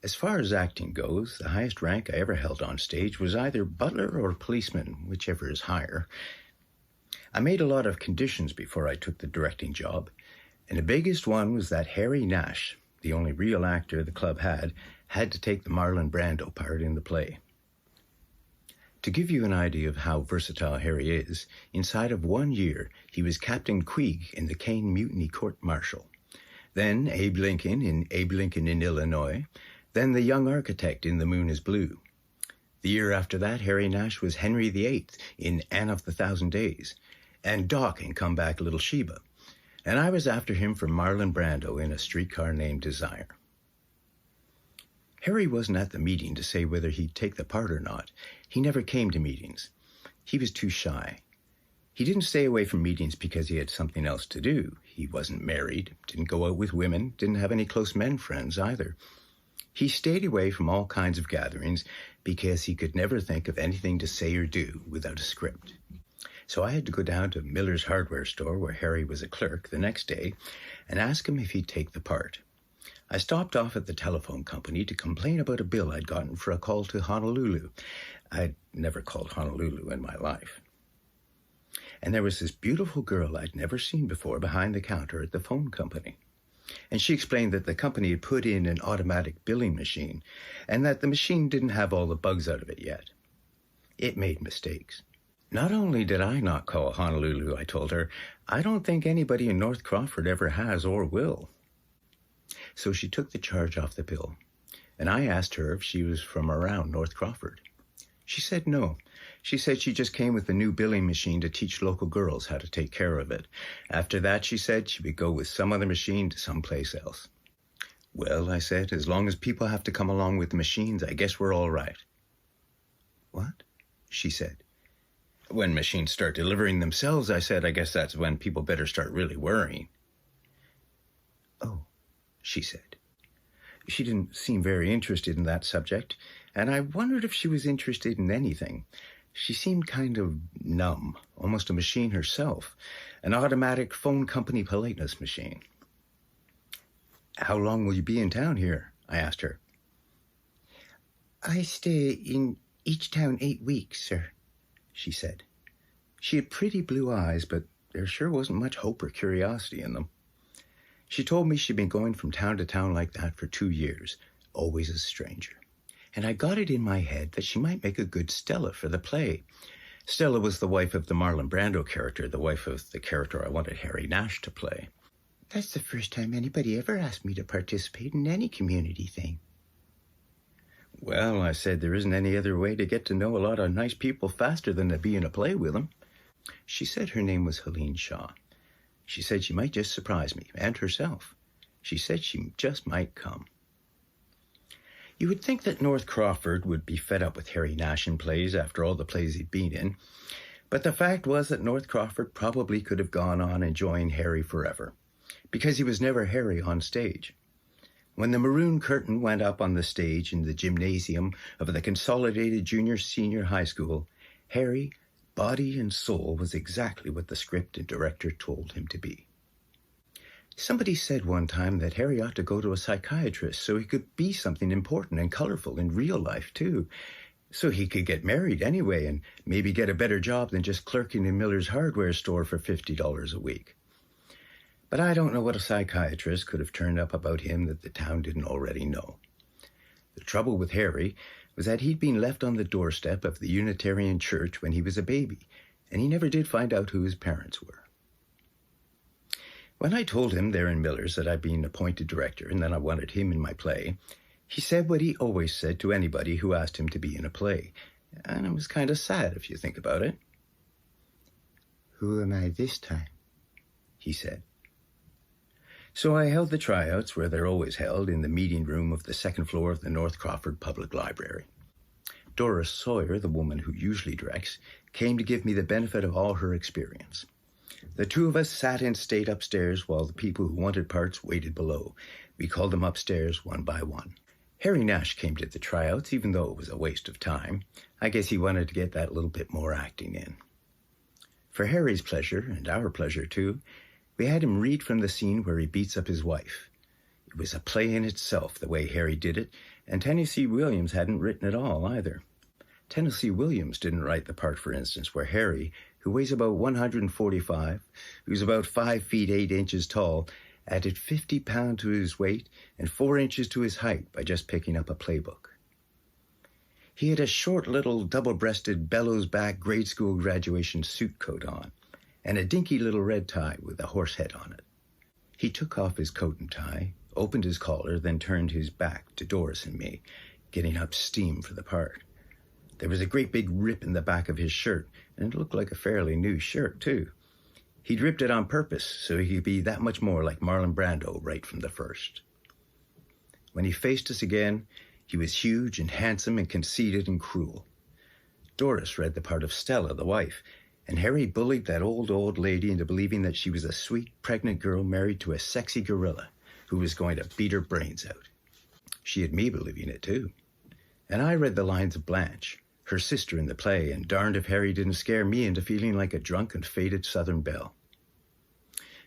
As far as acting goes, the highest rank I ever held on stage was either butler or policeman, whichever is higher. I made a lot of conditions before I took the directing job, and the biggest one was that Harry Nash, the only real actor the club had to take the Marlon Brando part in the play. To give you an idea of how versatile Harry is, inside of 1 year, he was Captain Queeg in the Kane Mutiny Court-Martial. Then Abe Lincoln in Illinois. Then the young architect in The Moon is Blue. The year after that, Harry Nash was Henry VIII in Anne of the Thousand Days, and Doc in Come Back Little Sheba. And I was after him for Marlon Brando in A Streetcar Named Desire. Harry wasn't at the meeting to say whether he'd take the part or not. He never came to meetings. He was too shy. He didn't stay away from meetings because he had something else to do. He wasn't married, didn't go out with women, didn't have any close men friends either. He stayed away from all kinds of gatherings because he could never think of anything to say or do without a script. So I had to go down to Miller's hardware store, where Harry was a clerk, the next day and ask him if he'd take the part. I stopped off at the telephone company to complain about a bill I'd gotten for a call to Honolulu. I'd never called Honolulu in my life. And there was this beautiful girl I'd never seen before behind the counter at the phone company. And she explained that the company had put in an automatic billing machine and that the machine didn't have all the bugs out of it yet. It made mistakes. Not only did I not call Honolulu, I told her, I don't think anybody in North Crawford ever has or will. So she took the charge off the bill, and I asked her if she was from around North Crawford. She said no. She said she just came with the new billing machine to teach local girls how to take care of it. After that, she said she would go with some other machine to someplace else. Well, I said, as long as people have to come along with the machines, I guess we're all right. What? She said. When machines start delivering themselves, I said, I guess that's when people better start really worrying. Oh, she said. She didn't seem very interested in that subject, and I wondered if she was interested in anything. She seemed kind of numb, almost a machine herself, an automatic phone company politeness machine. How long will you be in town here? I asked her. I stay in each town 8 weeks, sir, she said. She had pretty blue eyes, but there sure wasn't much hope or curiosity in them. She told me she'd been going from town to town like that for 2 years, always a stranger. And I got it in my head that she might make a good Stella for the play. Stella was the wife of the Marlon Brando character, the wife of the character I wanted Harry Nash to play. That's the first time anybody ever asked me to participate in any community thing. Well, I said, there isn't any other way to get to know a lot of nice people faster than to be in a play with them. She said her name was Helene Shaw. She said she might just surprise me, and herself. She said she just might come. You would think that North Crawford would be fed up with Harry Nash in plays after all the plays he'd been in, but the fact was that North Crawford probably could have gone on enjoying Harry forever, because he was never Harry on stage. When the maroon curtain went up on the stage in the gymnasium of the Consolidated Junior-Senior High School, Harry, body and soul, was exactly what the script and director told him to be. Somebody said one time that Harry ought to go to a psychiatrist so he could be something important and colorful in real life, too. So he could get married anyway and maybe get a better job than just clerking in Miller's hardware store for $50 a week. But I don't know what a psychiatrist could have turned up about him that the town didn't already know. The trouble with Harry was that he'd been left on the doorstep of the Unitarian Church when he was a baby, and he never did find out who his parents were. When I told him there in Miller's that I'd been appointed director and that I wanted him in my play, he said what he always said to anybody who asked him to be in a play. And it was kind of sad if you think about it. "Who am I this time?" he said. So I held the tryouts where they're always held, in the meeting room of the second floor of the North Crawford Public Library. Doris Sawyer, the woman who usually directs, came to give me the benefit of all her experience. The two of us sat and stayed upstairs while the people who wanted parts waited below. We called them upstairs one by one. Harry Nash came to the tryouts, even though it was a waste of time. I guess he wanted to get that little bit more acting in. For Harry's pleasure, and our pleasure too, we had him read from the scene where he beats up his wife. It was a play in itself, the way Harry did it, and Tennessee Williams hadn't written it all either. Tennessee Williams didn't write the part, for instance, where Harry, who weighs about 145, who's about 5 feet 8 inches tall, added 50 pounds to his weight and 4 inches to his height by just picking up a playbook. He had a short little double-breasted bellows-back grade school graduation suit coat on, and a dinky little red tie with a horse head on it. He took off his coat and tie, opened his collar, then turned his back to Doris and me, getting up steam for the part. There was a great big rip in the back of his shirt, and it looked like a fairly new shirt, too. He'd ripped it on purpose so he could be that much more like Marlon Brando right from the first. When he faced us again, he was huge and handsome and conceited and cruel. Doris read the part of Stella, the wife, and Harry bullied that old lady into believing that she was a sweet, pregnant girl married to a sexy gorilla who was going to beat her brains out. She had me believing it, too. And I read the lines of Blanche, her sister in the play, and darned if Harry didn't scare me into feeling like a drunk and faded Southern belle.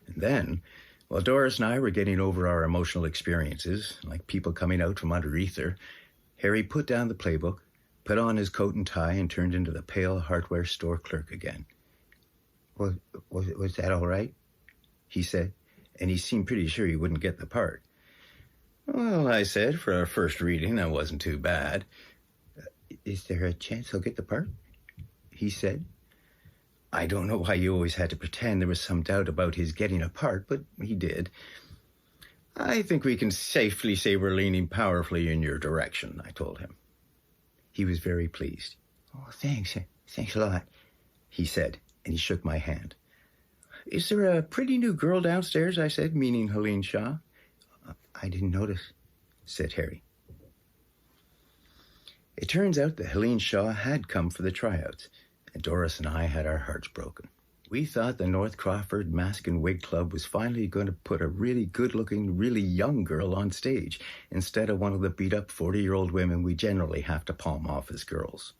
And then, while Doris and I were getting over our emotional experiences, like people coming out from under ether, Harry put down the playbook, put on his coat and tie, and turned into the pale hardware store clerk again. Was that all right?" he said, and he seemed pretty sure he wouldn't get the part. "Well," I said, "for our first reading, that wasn't too bad." "Is there a chance he'll get the part?" he said. I don't know why you always had to pretend there was some doubt about his getting a part, but he did. "I think we can safely say we're leaning powerfully in your direction," I told him. He was very pleased. "Oh, thanks a lot," he said, and he shook my hand. "Is there a pretty new girl downstairs?" I said, meaning Helene Shaw. "I didn't notice," said Harry. It turns out that Helene Shaw had come for the tryouts, and Doris and I had our hearts broken. We thought the North Crawford Mask and Wig Club was finally going to put a really good-looking, really young girl on stage instead of one of the beat-up 40-year-old women we generally have to palm off as girls.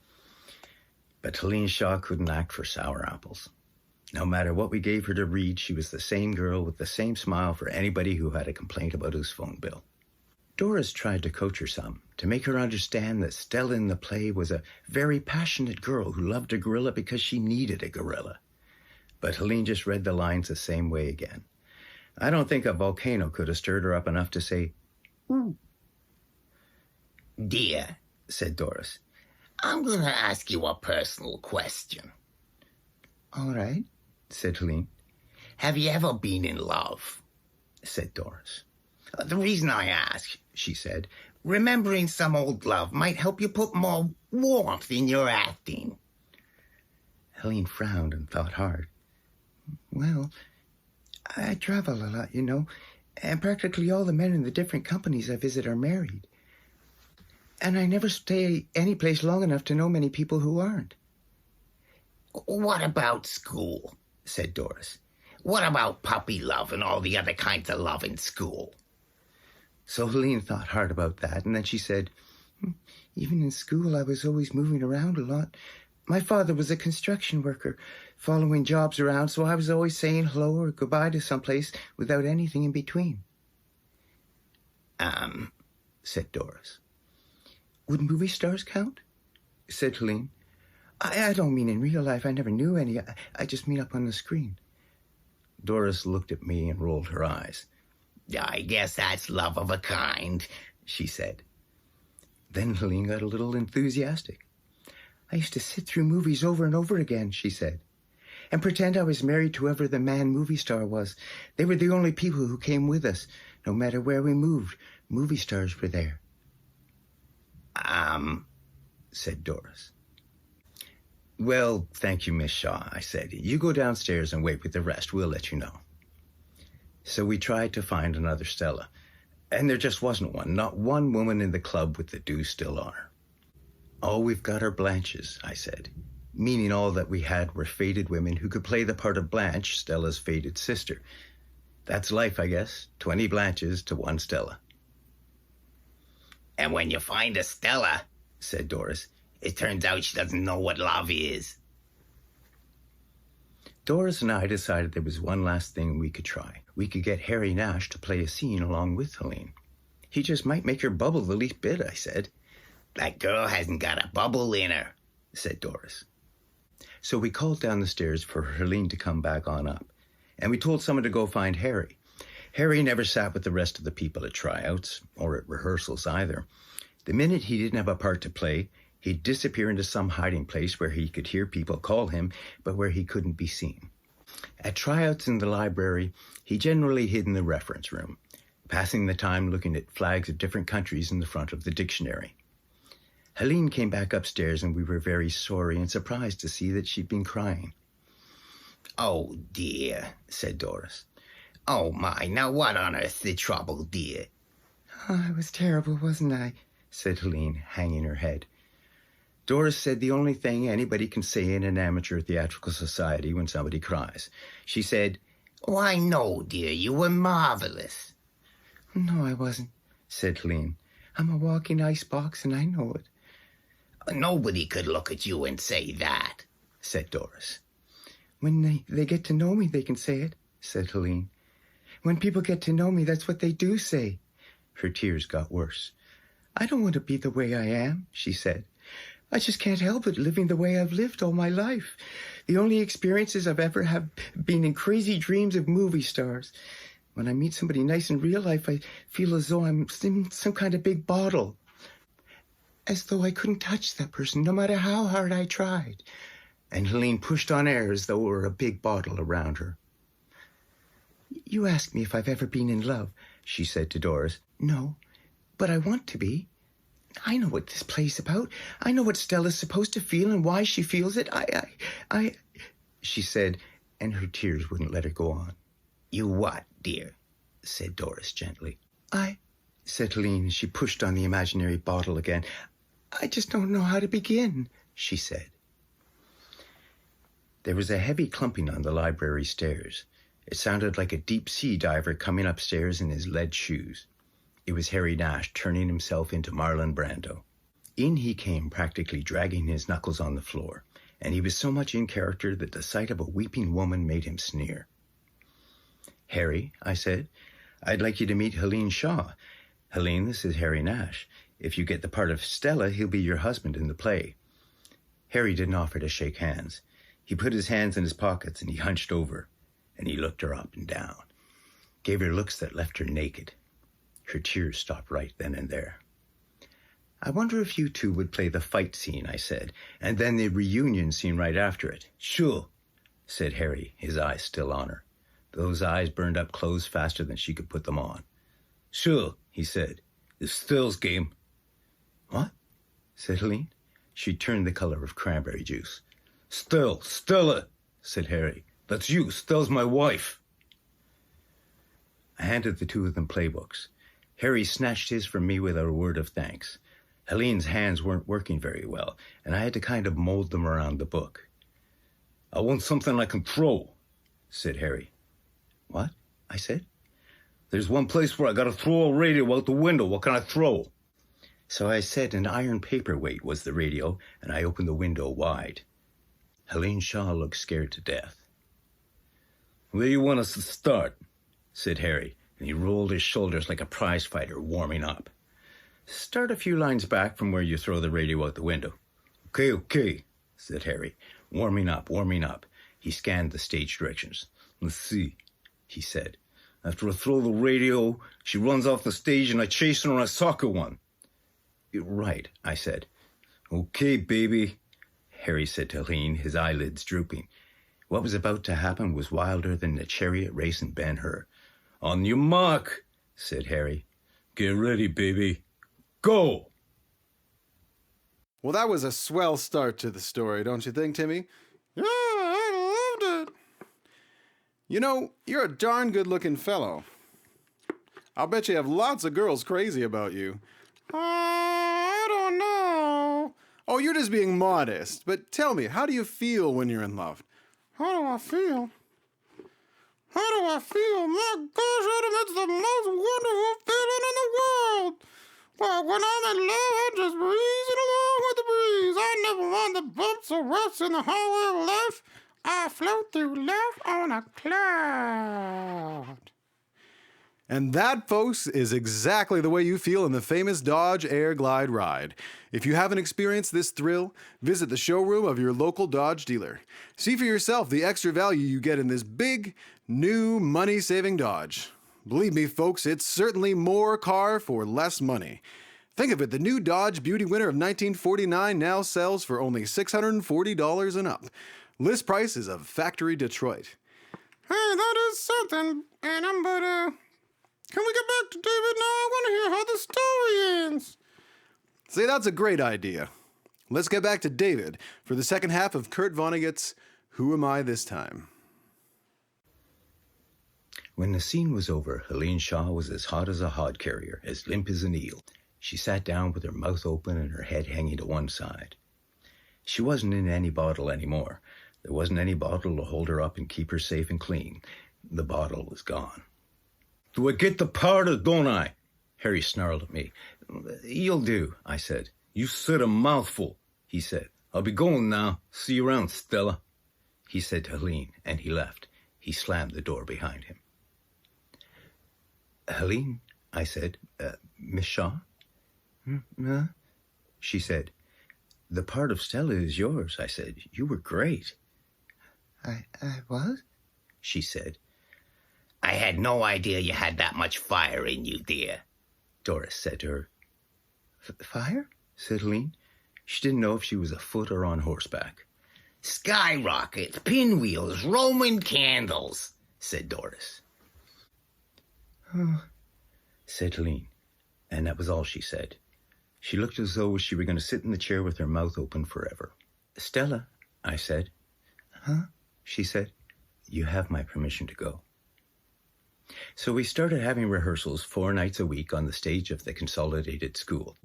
But Helene Shaw couldn't act for sour apples. No matter what we gave her to read, she was the same girl with the same smile for anybody who had a complaint about his phone bill. Doris tried to coach her some, to make her understand that Stella in the play was a very passionate girl who loved a gorilla because she needed a gorilla. But Helene just read the lines the same way again. I don't think a volcano could have stirred her up enough to say, "Ooh." "Dear," said Doris, "I'm going to ask you a personal question." "All right," said Helene. "Have you ever been in love?" said Doris. "The reason I ask," she said, "remembering some old love might help you put more warmth in your acting." Helene frowned and thought hard. Well, I travel a lot, and practically all the men in the different companies I visit are married. And I never stay any place long enough to know many people who aren't. What about school? Said Doris. What about puppy love and all the other kinds of love in school? So Helene thought hard about that, and then she said, even in school I was always moving around a lot. My father was a construction worker, following jobs around, so I was always saying hello or goodbye to someplace without anything in between. Said Doris. Would movie stars count? Said Helene. I don't mean in real life. I never knew any. I just mean up on the screen. Doris looked at me and rolled her eyes. I guess that's love of a kind, she said. Then Helene got a little enthusiastic. I used to sit through movies over and over again, she said, and pretend I was married to whoever the man movie star was. They were the only people who came with us. No matter where we moved, movie stars were there. Said Doris. Well, thank you, Miss Shaw, I said. You go downstairs and wait with the rest. We'll let you know. So we tried to find another Stella, and there just wasn't one. Not one woman in the club with the dew still on her. All we've got are Blanches, I said, meaning all that we had were faded women who could play the part of Blanche, Stella's faded sister. That's life, I guess. 20 Blanches to 1 Stella. And when you find a Stella, said Doris, it turns out she doesn't know what love is. Doris and I decided there was one last thing we could try. We could get Harry Nash to play a scene along with Helene. He just might make her bubble the least bit, I said. That girl hasn't got a bubble in her, said Doris. So we called down the stairs for Helene to come back on up, and we told someone to go find Harry. Harry never sat with the rest of the people at tryouts, or at rehearsals either. The minute he didn't have a part to play, he'd disappear into some hiding place where he could hear people call him, but where he couldn't be seen. At tryouts in the library, he generally hid in the reference room, passing the time looking at flags of different countries in the front of the dictionary. Helene came back upstairs, and we were very sorry and surprised to see that she'd been crying. Oh, dear, said Doris. Oh, my, now what on earth's the trouble, dear? Oh, I was terrible, wasn't I? Said Helene, hanging her head. Doris said the only thing anybody can say in an amateur theatrical society when somebody cries. She said, Why, no, dear, you were marvelous. No, I wasn't, said Helene. I'm a walking icebox, and I know it. Nobody could look at you and say that, said Doris. When they get to know me, they can say it, said Helene. When people get to know me, that's what they do say. Her tears got worse. I don't want to be the way I am, she said. I just can't help it living the way I've lived all my life. The only experiences I've ever have been in crazy dreams of movie stars. When I meet somebody nice in real life, I feel as though I'm in some kind of big bottle. As though I couldn't touch that person, no matter how hard I tried. And Helene pushed on air as though it were a big bottle around her. You asked me if I've ever been in love, she said to Doris. No, but I want to be. I know what this play's about. I know what Stella's supposed to feel and why she feels it. She said, and her tears wouldn't let her go on. You what, dear? Said Doris gently. Said Helene as she pushed on the imaginary bottle again. I just don't know how to begin, she said. There was a heavy clumping on the library stairs. It sounded like a deep-sea diver coming upstairs in his lead shoes. It was Harry Nash turning himself into Marlon Brando. In he came, practically dragging his knuckles on the floor, and he was so much in character that the sight of a weeping woman made him sneer. Harry, I said, I'd like you to meet Helene Shaw. Helene, this is Harry Nash. If you get the part of Stella, he'll be your husband in the play. Harry didn't offer to shake hands. He put his hands in his pockets and he hunched over, and he looked her up and down, gave her looks that left her naked. Her tears stopped right then and there. I wonder if you two would play the fight scene, I said, and then the reunion scene right after it. Sure, said Harry, his eyes still on her. Those eyes burned up clothes faster than she could put them on. Sure, he said. It's Still's game. What? Said Helene. She turned the color of cranberry juice. Stella, said Harry. That's you. Stella's my wife. I handed the two of them playbooks. Harry snatched his from me without a word of thanks. Helene's hands weren't working very well, and I had to kind of mold them around the book. I want something I can throw, said Harry. What? I said. There's one place where I gotta throw a radio out the window. What can I throw? So I said an iron paperweight was the radio, and I opened the window wide. Helene Shaw looked scared to death. Where do you want us to start? Said Harry, and he rolled his shoulders like a prize fighter warming up. Start a few lines back from where you throw the radio out the window. Okay, said Harry, warming up. He scanned the stage directions. Let's see, he said. After I throw the radio, she runs off the stage and I chase her on a soccer one. Right, I said. Okay, baby, Harry said to Helene, his eyelids drooping. What was about to happen was wilder than the chariot race in Ben-Hur. On your mark, said Harry. Get ready, baby. Go! Well, that was a swell start to the story, don't you think, Timmy? Yeah, I loved it. You know, you're a darn good-looking fellow. I'll bet you have lots of girls crazy about you. I don't know. Oh, you're just being modest. But tell me, how do you feel when you're in love? How do I feel? My gosh, Adam, it's the most wonderful feeling in the world. Well, when I'm in love, I'm just breezing along with the breeze. I never mind the bumps or ruts in the highway of life. I float through life on a cloud. And that, folks, is exactly the way you feel in the famous Dodge Air Glide ride. If you haven't experienced this thrill, visit the showroom of your local Dodge dealer. See for yourself the extra value you get in this big, new, money-saving Dodge. Believe me, folks, it's certainly more car for less money. Think of it, the new Dodge Beauty Winner of 1949 now sells for only $640 and up. List price is of factory Detroit. Hey, that is something, Adam, but, can we get back to David now? I want to hear how the story ends. See, that's a great idea. Let's get back to David for the second half of Kurt Vonnegut's Who Am I This Time? When the scene was over, Helene Shaw was as hot as a hod carrier, as limp as an eel. She sat down with her mouth open and her head hanging to one side. She wasn't in any bottle anymore. There wasn't any bottle to hold her up and keep her safe and clean. The bottle was gone. Do I get the part or don't I? Harry snarled at me. You'll do, I said. You said a mouthful, he said. I'll be going now. See you around, Stella, he said to Helene, and he left. He slammed the door behind him. Helene, I said. Miss Shaw? She said. The part of Stella is yours, I said. You were great. I was? She said. I had no idea you had that much fire in you, dear, Doris said to her. Fire? Said Helene. She didn't know if she was afoot or on horseback. Skyrockets, pinwheels, Roman candles, said Doris. Oh, said Helene, and that was all she said. She looked as though she were going to sit in the chair with her mouth open forever. Stella, I said. Huh? She said. You have my permission to go. So we started having rehearsals 4 nights a week on the stage of the consolidated school.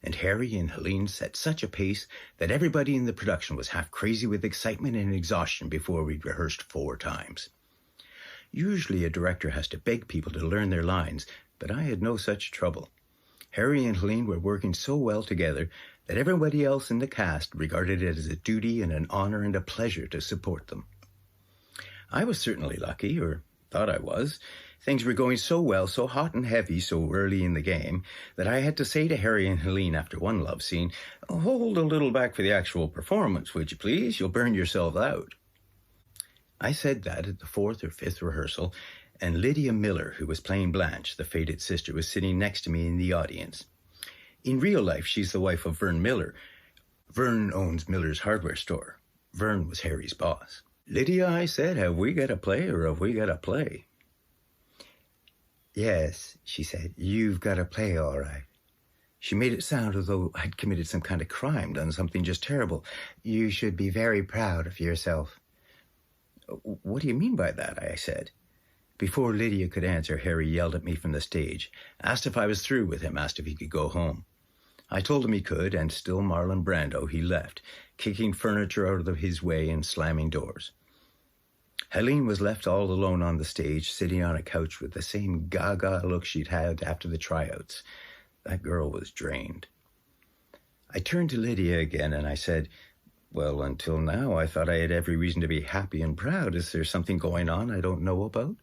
And Harry and Helene set such a pace that everybody in the production was half crazy with excitement and exhaustion before we'd rehearsed 4 times. Usually a director has to beg people to learn their lines, but I had no such trouble. Harry and Helene were working so well together that everybody else in the cast regarded it as a duty and an honor and a pleasure to support them. I was certainly lucky, or thought I was. Things were going so well, so hot and heavy, so early in the game, that I had to say to Harry and Helene after one love scene, hold a little back for the actual performance, would you please? You'll burn yourself out. I said that at the 4th or 5th rehearsal, and Lydia Miller, who was playing Blanche, the fated sister, was sitting next to me in the audience. In real life, she's the wife of Vern Miller. Vern owns Miller's hardware store. Vern was Harry's boss. Lydia, I said, have we got a play or have we got a play? Yes, she said, you've got a play, all right. She made it sound as though I'd committed some kind of crime, done something just terrible. You should be very proud of yourself. What do you mean by that? I said. Before Lydia could answer, Harry yelled at me from the stage, asked if I was through with him, asked if he could go home. I told him he could, and still Marlon Brando, he left, kicking furniture out of his way and slamming doors. Helene was left all alone on the stage, sitting on a couch with the same gaga look she'd had after the tryouts. That girl was drained. I turned to Lydia again and I said, well, until now, I thought I had every reason to be happy and proud. Is there something going on I don't know about?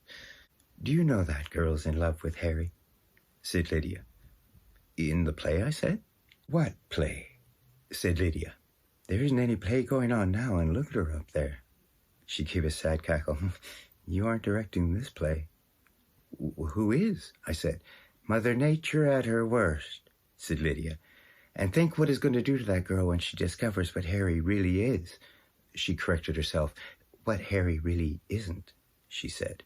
Do you know that girl's in love with Harry? Said Lydia. In the play, I said. What play? Said Lydia. There isn't any play going on now, and look at her up there. She gave a sad cackle. You aren't directing this play. Who is? I said. Mother Nature at her worst, said Lydia. And think what it's going to do to that girl when she discovers what Harry really is. She corrected herself. What Harry really isn't, she said.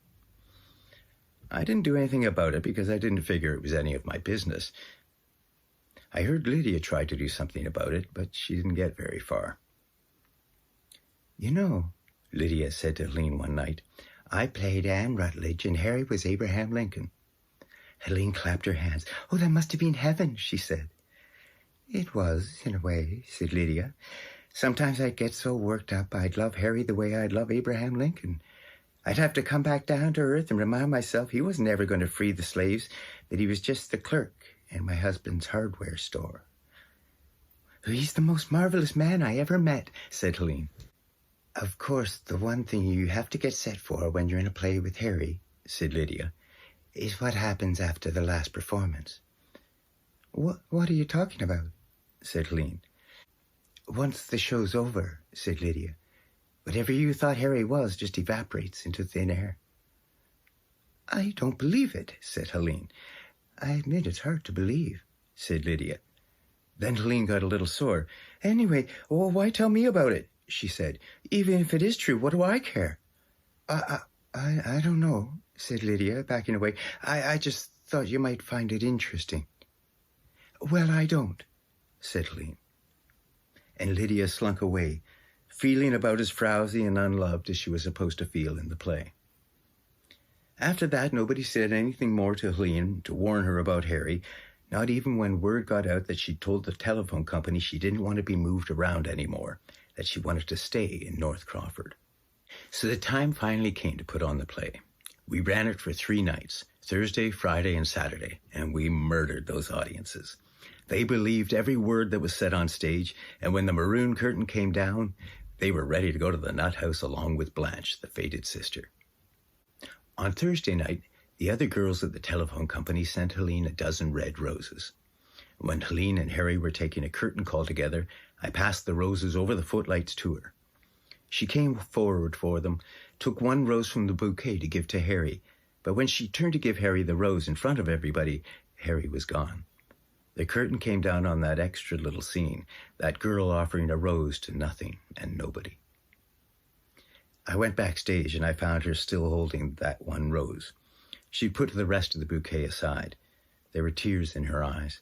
I didn't do anything about it because I didn't figure it was any of my business. I heard Lydia try to do something about it, but she didn't get very far. You know, Lydia said to Helene one night, I played Anne Rutledge and Harry was Abraham Lincoln. Helene clapped her hands. Oh, that must have been heaven, she said. It was, in a way, said Lydia. Sometimes I'd get so worked up I'd love Harry the way I'd love Abraham Lincoln. I'd have to come back down to earth and remind myself he wasn't ever going to free the slaves, that he was just the clerk in my husband's hardware store. He's the most marvelous man I ever met, said Helene. Of course, the one thing you have to get set for when you're in a play with Harry, said Lydia, is what happens after the last performance. What are you talking about? Said Helene. Once the show's over, said Lydia, whatever you thought Harry was just evaporates into thin air. I don't believe it, said Helene. I admit it's hard to believe, said Lydia. Then Helene got a little sore. Anyway, why tell me about it? She said. Even if it is true, what do I care? I don't know, said Lydia, backing away. I just thought you might find it interesting. Well, I don't, said Helene. And Lydia slunk away, feeling about as frowsy and unloved as she was supposed to feel in the play. After that, nobody said anything more to Helene to warn her about Harry, not even when word got out that she'd told the telephone company she didn't want to be moved around anymore, that she wanted to stay in North Crawford. So the time finally came to put on the play. We ran it for 3 nights, Thursday, Friday, and Saturday, and we murdered those audiences. They believed every word that was said on stage, and when the maroon curtain came down, they were ready to go to the nut house along with Blanche, the fated sister. On Thursday night, the other girls at the telephone company sent Helene a dozen red roses. When Helene and Harry were taking a curtain call together, I passed the roses over the footlights to her. She came forward for them, took one rose from the bouquet to give to Harry, but when she turned to give Harry the rose in front of everybody, Harry was gone. The curtain came down on that extra little scene, that girl offering a rose to nothing and nobody. I went backstage and I found her still holding that one rose. She'd put the rest of the bouquet aside. There were tears in her eyes.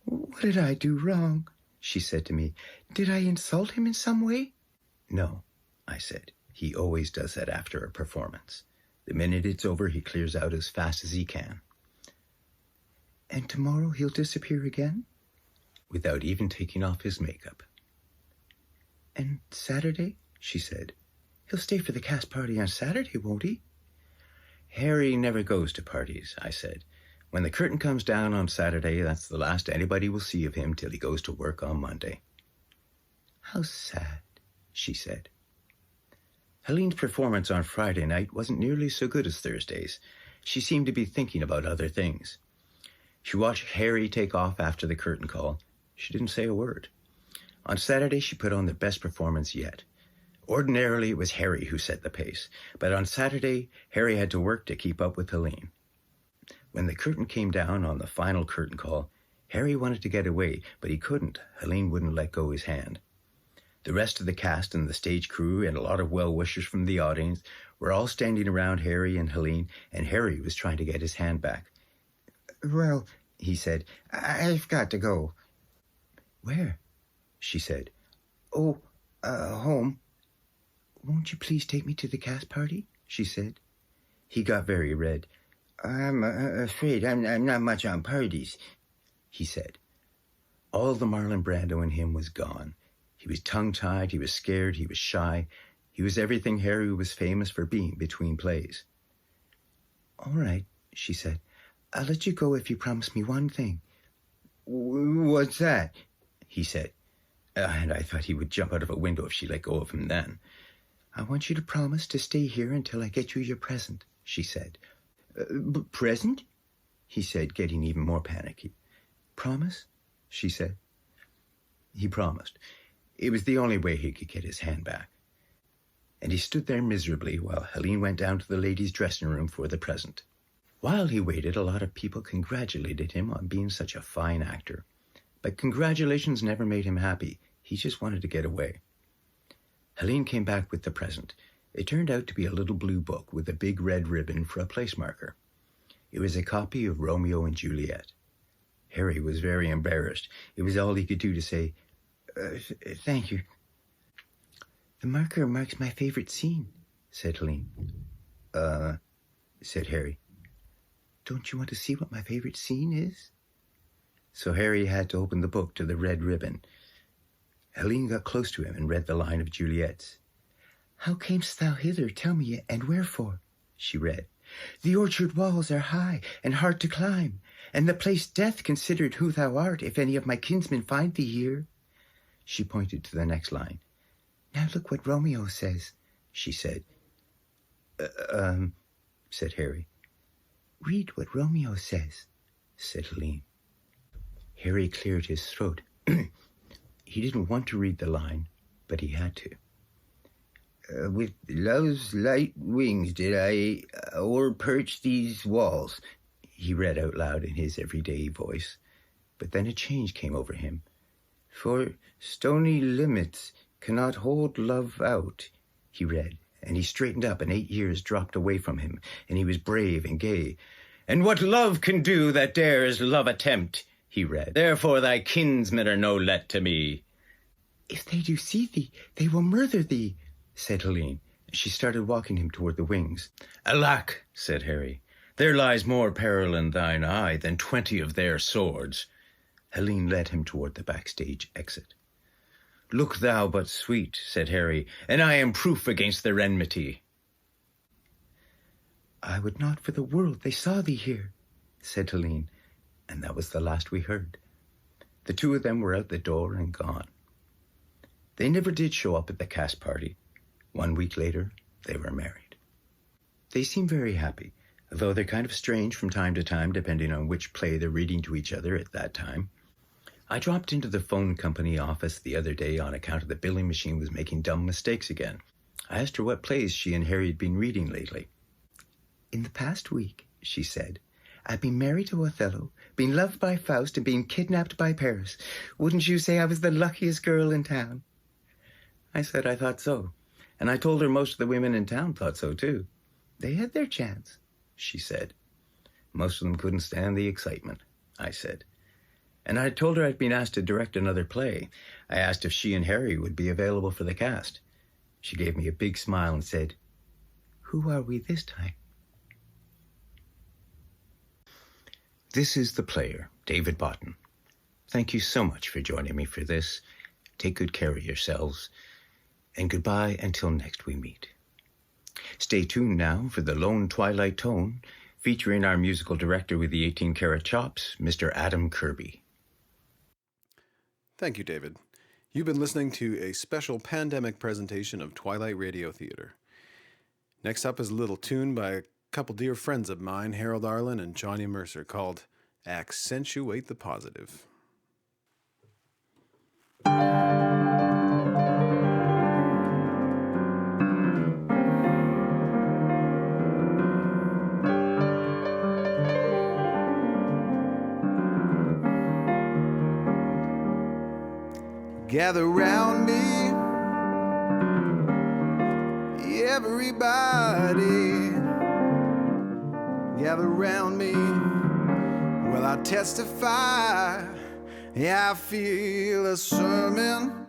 What did I do wrong? She said to me. Did I insult him in some way? No, I said. He always does that after a performance. The minute it's over, he clears out as fast as he can. And tomorrow he'll disappear again? Without even taking off his makeup. And Saturday? She said. He'll stay for the cast party on Saturday, won't he? Harry never goes to parties, I said. When the curtain comes down on Saturday, that's the last anybody will see of him till he goes to work on Monday. How sad, she said. Helene's performance on Friday night wasn't nearly so good as Thursday's. She seemed to be thinking about other things. She watched Harry take off after the curtain call. She didn't say a word. On Saturday, she put on the best performance yet. Ordinarily, it was Harry who set the pace, but on Saturday, Harry had to work to keep up with Helene. When the curtain came down on the final curtain call, Harry wanted to get away, but he couldn't. Helene wouldn't let go his hand. The rest of the cast and the stage crew and a lot of well-wishers from the audience were all standing around Harry and Helene, and Harry was trying to get his hand back. Well, He said, I've got to go. Where? She said. Oh, home. Won't you please take me to the cast party? She said. He got very red. I'm afraid I'm not much on parties, he said. All the Marlon Brando in him was gone. He was tongue-tied, he was scared, he was shy. He was everything Harry was famous for being between plays. All right, she said. I'll let you go if you promise me one thing. What's that? He said. And I thought he would jump out of a window if she let go of him then. I want you to promise to stay here until I get you your present, she said. Present? He said, getting even more panicky. Promise? She said. He promised. It was the only way he could get his hand back. And he stood there miserably while Helene went down to the ladies' dressing room for the present. While he waited, a lot of people congratulated him on being such a fine actor. But congratulations never made him happy. He just wanted to get away. Helene came back with the present. It turned out to be a little blue book with a big red ribbon for a place marker. It was a copy of Romeo and Juliet. Harry was very embarrassed. It was all he could do to say, thank you. The marker marks my favorite scene, said Helene. Said Harry. Don't you want to see what my favorite scene is? So Harry had to open the book to the red ribbon. Helene got close to him and read the line of Juliet's. How camest thou hither? Tell me, and wherefore? She read. The orchard walls are high and hard to climb, and the place death considered who thou art, if any of my kinsmen find thee here. She pointed to the next line. Now look what Romeo says, she said. Said Harry. Read what Romeo says, said Helene. Harry cleared his throat. He didn't want to read the line, but he had to. With love's light wings did I o'erperch these walls, he read out loud in his everyday voice. But then a change came over him. For stony limits cannot hold love out, he read, and he straightened up, and 8 years dropped away from him, and he was brave and gay. And what love can do that dares love attempt, he read. Therefore thy kinsmen are no let to me. If they do see thee, they will murder thee, said Helene. She started walking him toward the wings. Alack, said Harry, there lies more peril in thine eye than 20 of their swords. Helene led him toward the backstage exit. Look thou but sweet, said Harry, and I am proof against their enmity. I would not for the world they saw thee here, said Helene, and that was the last we heard. The two of them were out the door and gone. They never did show up at the cast party. 1 week later, they were married. They seem very happy, though they're kind of strange from time to time, depending on which play they're reading to each other at that time. I dropped into the phone company office the other day on account of the billing machine was making dumb mistakes again. I asked her what plays she and Harry had been reading lately. In the past week, she said, I've been married to Othello, been loved by Faust, and been kidnapped by Paris. Wouldn't you say I was the luckiest girl in town? I said I thought so, and I told her most of the women in town thought so too. They had their chance, she said. Most of them couldn't stand the excitement, I said. And I told her I'd been asked to direct another play. I asked if she and Harry would be available for the cast. She gave me a big smile and said, Who are we this time? This is The Player, David Botten. Thank you so much for joining me for this. Take good care of yourselves. And goodbye until next we meet. Stay tuned now for the Lone Twilight Tone, featuring our musical director with the 18-karat chops, Mr. Adam Kirby. Thank you, David. You've been listening to a special pandemic presentation of Twilight Radio Theater. Next up is a little tune by a couple dear friends of mine, Harold Arlen and Johnny Mercer, called Accentuate the Positive. Gather round me, everybody. Gather round me Well, I testify, yeah, I feel a sermon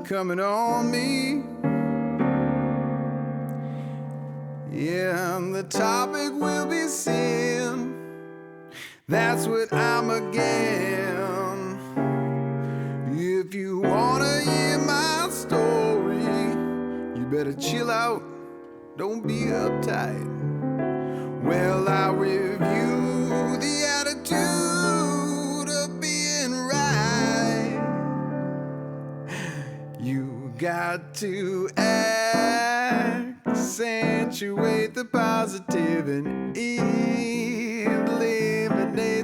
coming on me. Yeah, and the topic will be sin. That's what I'm again. If you wanna hear my story, you better chill out, don't be uptight. Well, I'll review the attitude of being right. You got to accentuate the positive and eliminate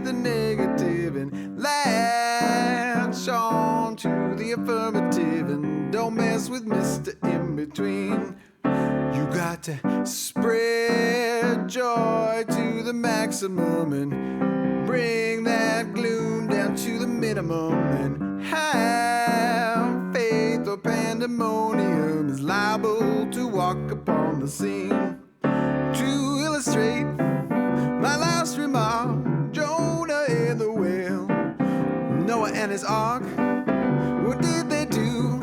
the negative and latch on to the affirmative and don't mess with Mr. In Between. You got to spread joy to the maximum and bring that gloom down to the minimum and have faith or pandemonium is liable to walk upon the scene. To illustrate my last remark, Jonah and the whale, Noah and his ark, what did they do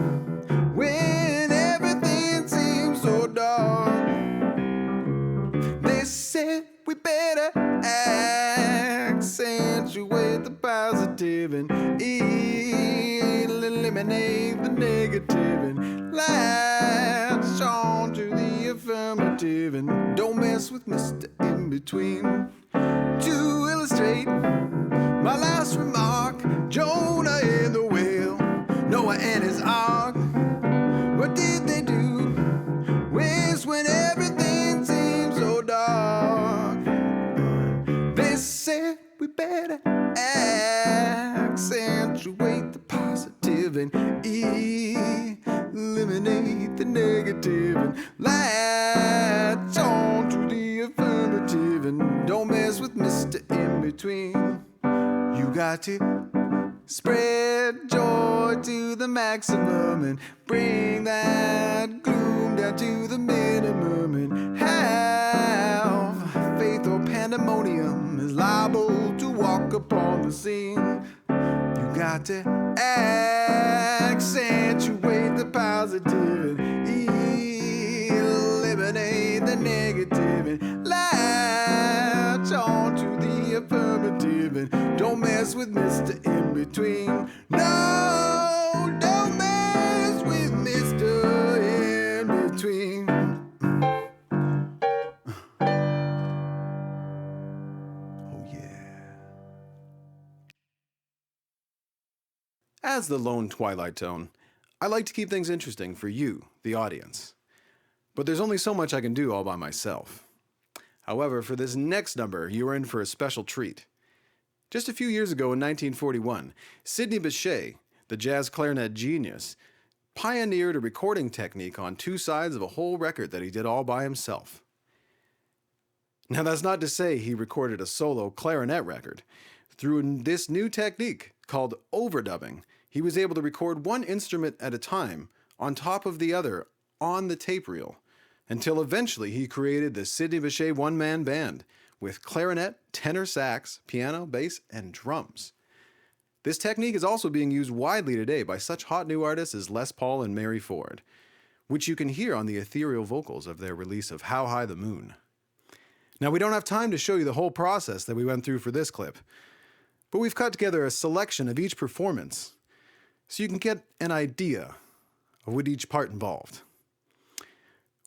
when everything seemed so dark? They said we better accentuate the positive and eliminate the negative and latch on to the affirmative and don't mess with Mr. In Between. To illustrate my last remark, Jonah and the whale, Noah and his ark, what did they do when everything seemed so dark? They said we better accentuate the positive and eliminate the negative and latch on to the affirmative and don't mess with Mr. In Between. You got to spread joy to the maximum and bring that gloom down to the minimum and have faith or pandemonium is liable to walk upon the scene. You got to accentuate the positive and eliminate the negative and latch on to the affirmative and don't mess with Mr. In Between. No, don't mess with Mr. In Between. Oh, yeah. As the lone Twilight tone, I like to keep things interesting for you, the audience. But there's only so much I can do all by myself. However, for this next number, you are in for a special treat. Just a few years ago in 1941, Sidney Bechet, the jazz clarinet genius, pioneered a recording technique on two sides of a whole record that he did all by himself. Now, that's not to say he recorded a solo clarinet record. Through this new technique called overdubbing, he was able to record one instrument at a time on top of the other on the tape reel, until eventually he created the Sidney Bechet one-man band with clarinet, tenor sax, piano, bass, and drums. This technique is also being used widely today by such hot new artists as Les Paul and Mary Ford, which you can hear on the ethereal vocals of their release of How High the Moon. Now, we don't have time to show you the whole process that we went through for this clip, but we've cut together a selection of each performance so you can get an idea of what each part involved.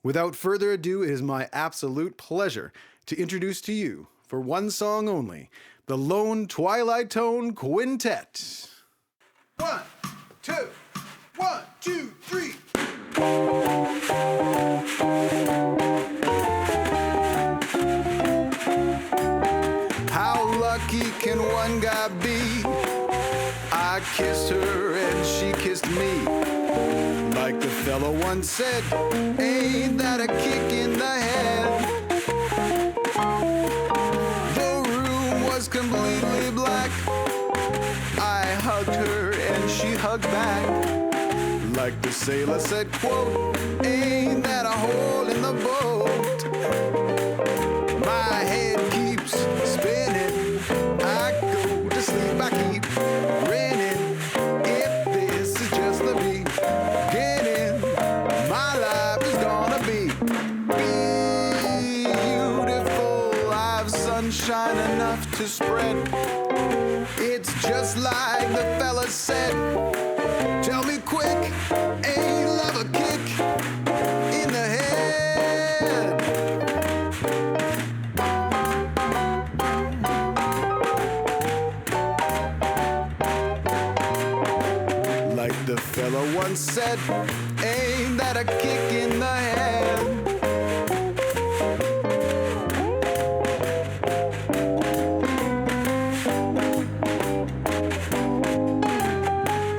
Without further ado, it is my absolute pleasure to introduce to you, for one song only, the Lone Twilight Tone Quintet. 1, 2, 1, 2, 3. How lucky can one guy be? I kissed her and she kissed me. Like the fellow once said, ain't that a kick in the head? The room was completely black. I hugged her and she hugged back. Like the sailor said, quote, ain't that a hole in the boat? My head keeps spinning. to spread. It's just like the fella said. Tell me quick, ain't love a kick in the head? Like the fella once said, ain't that a kick in the head?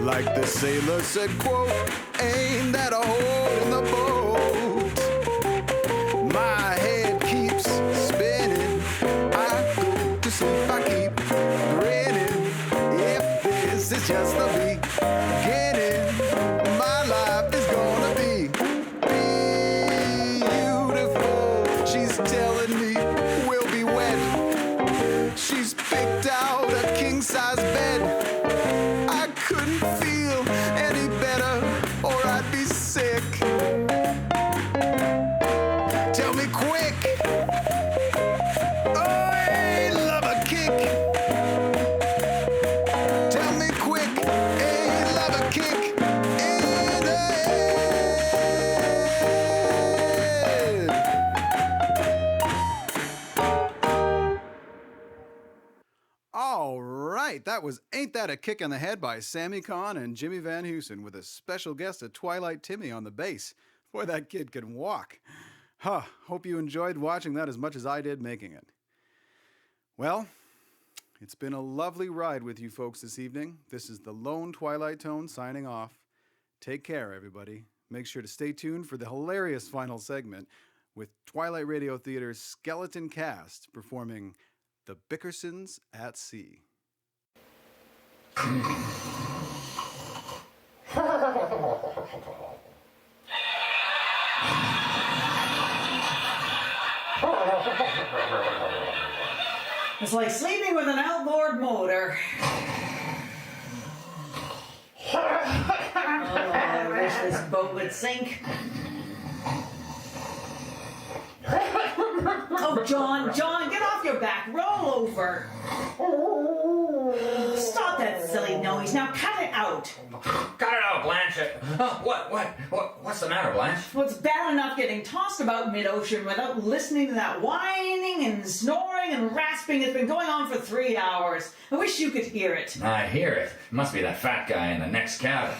Like the sailor said, quote, ain't that a hole in the boat? My head keeps spinning. I go to sleep, I keep grinning. If this is just the beginning, my life is gonna be beautiful. She's telling me we'll be wed. She's picked out a king-size bed. I couldn't feel any better, or I'd be sick. Tell me quick. Oh, hey, love a kick. Tell me quick. Hey, love a kick in the head. All right, that was Ain't That a Kick in the Head by Sammy Kahn and Jimmy Van Heusen with a special guest of Twilight Timmy on the bass. Boy, that kid can walk. Hope you enjoyed watching that as much as I did making it. Well, it's been a lovely ride with you folks this evening. This is the Lone Twilight Tone signing off. Take care, everybody. Make sure to stay tuned for the hilarious final segment with Twilight Radio Theater's Skeleton Cast performing The Bickersons at Sea. It's like sleeping with an outboard motor. Oh, I wish this boat would sink. Oh, John, get off your back. Roll over. Stop that silly noise. Now cut it out. Cut it out, Blanche. What's the matter, Blanche? Well, it's bad enough getting tossed about mid-ocean without listening to that whining and snoring and rasping that's been going on for 3 hours. I wish you could hear it. I hear it. Must be that fat guy in the next cabin.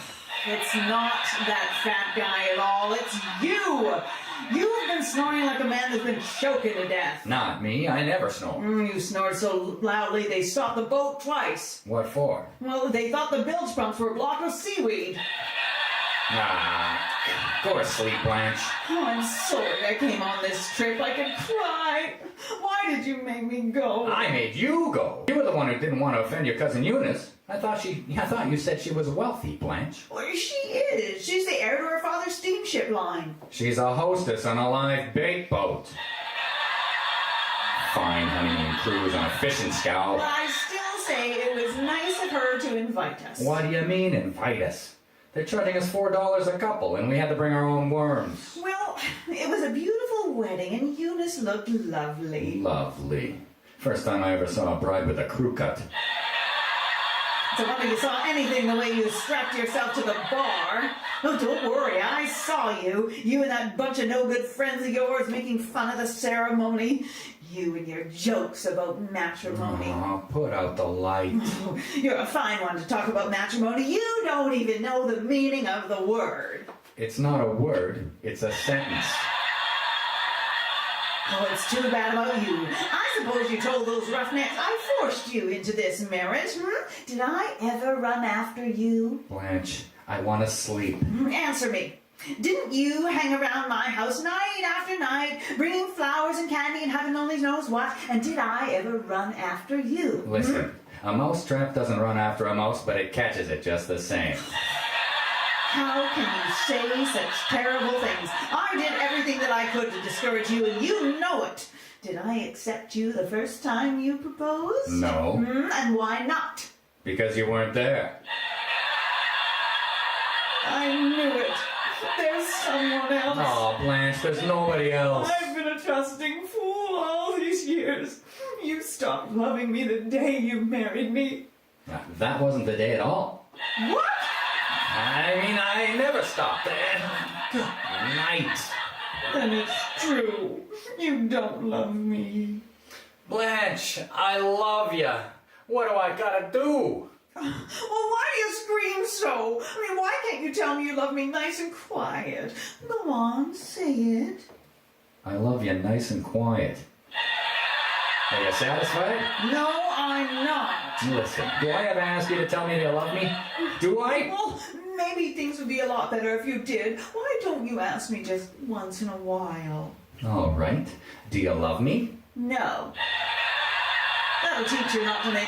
It's not that fat guy at all. It's you. You've been snoring like a man that's been choking to death. Not me. I never snore. You snored so loudly they stopped the boat twice. What for? Well, they thought the bilge pumps were blocked with seaweed. Go to sleep, Blanche. Oh, I'm sorry I came on this trip. I could cry. Why did you make me go? I made you go. You were the one who didn't want to offend your cousin Eunice. I thought you said she was wealthy, Blanche. Well, she is. She's the heir to her father's steamship line. She's a hostess on a live bait boat. Fine honeymoon cruise on a fishing scow. I still say it was nice of her to invite us. What do you mean, invite us? They're charging us $4 a couple, and we had to bring our own worms. Well, it was a beautiful wedding, and Eunice looked lovely. Lovely. First time I ever saw a bride with a crew cut. It's a wonder you saw anything the way you strapped yourself to the bar. Oh, don't worry, I saw you. You and that bunch of no-good friends of yours making fun of the ceremony. You and your jokes about matrimony. Oh, put out the light. You're a fine one to talk about matrimony. You don't even know the meaning of the word. It's not a word, it's a sentence. Oh, it's too bad about you. I suppose you told those roughnecks I forced you into this marriage, Did I ever run after you? Blanche, I want to sleep. Answer me. Didn't you hang around my house night after night, bringing flowers and candy and heaven only knows what? And did I ever run after you? Listen, a mousetrap doesn't run after a mouse, but it catches it just the same. How can you say such terrible things? I did everything that I could to discourage you, and you know it. Did I accept you the first time you proposed? No. And why not? Because you weren't there. I knew it. There's someone else. Oh, Blanche, there's nobody else. I've been a trusting fool all these years. You stopped loving me the day you married me. That wasn't the day at all. What? I mean, I never stopped. Good night. Then it's true. You don't love me. Blanche, I love you. What do I gotta do? Well, why do you scream so? I mean, why can't you tell me you love me nice and quiet? Go on, say it. I love you nice and quiet. Are you satisfied? No, I'm not. Listen, do I ever ask you to tell me you love me? Do I? Well, maybe things would be a lot better if you did. Why don't you ask me just once in a while? All right. Do you love me? No. That'll teach you not to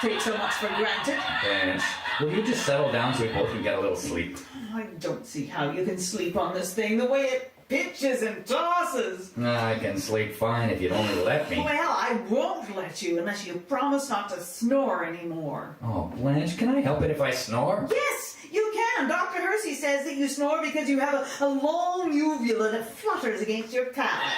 take so much for granted. Blanche, will you just settle down so we both can get a little sleep? I don't see how you can sleep on this thing the way it pitches and tosses. I can sleep fine if you'd only let me. Well, I won't let you unless you promise not to snore anymore. Oh, Blanche, can I help it if I snore? Yes, you can. Dr. Hersey says that you snore because you have a long uvula that flutters against your palate.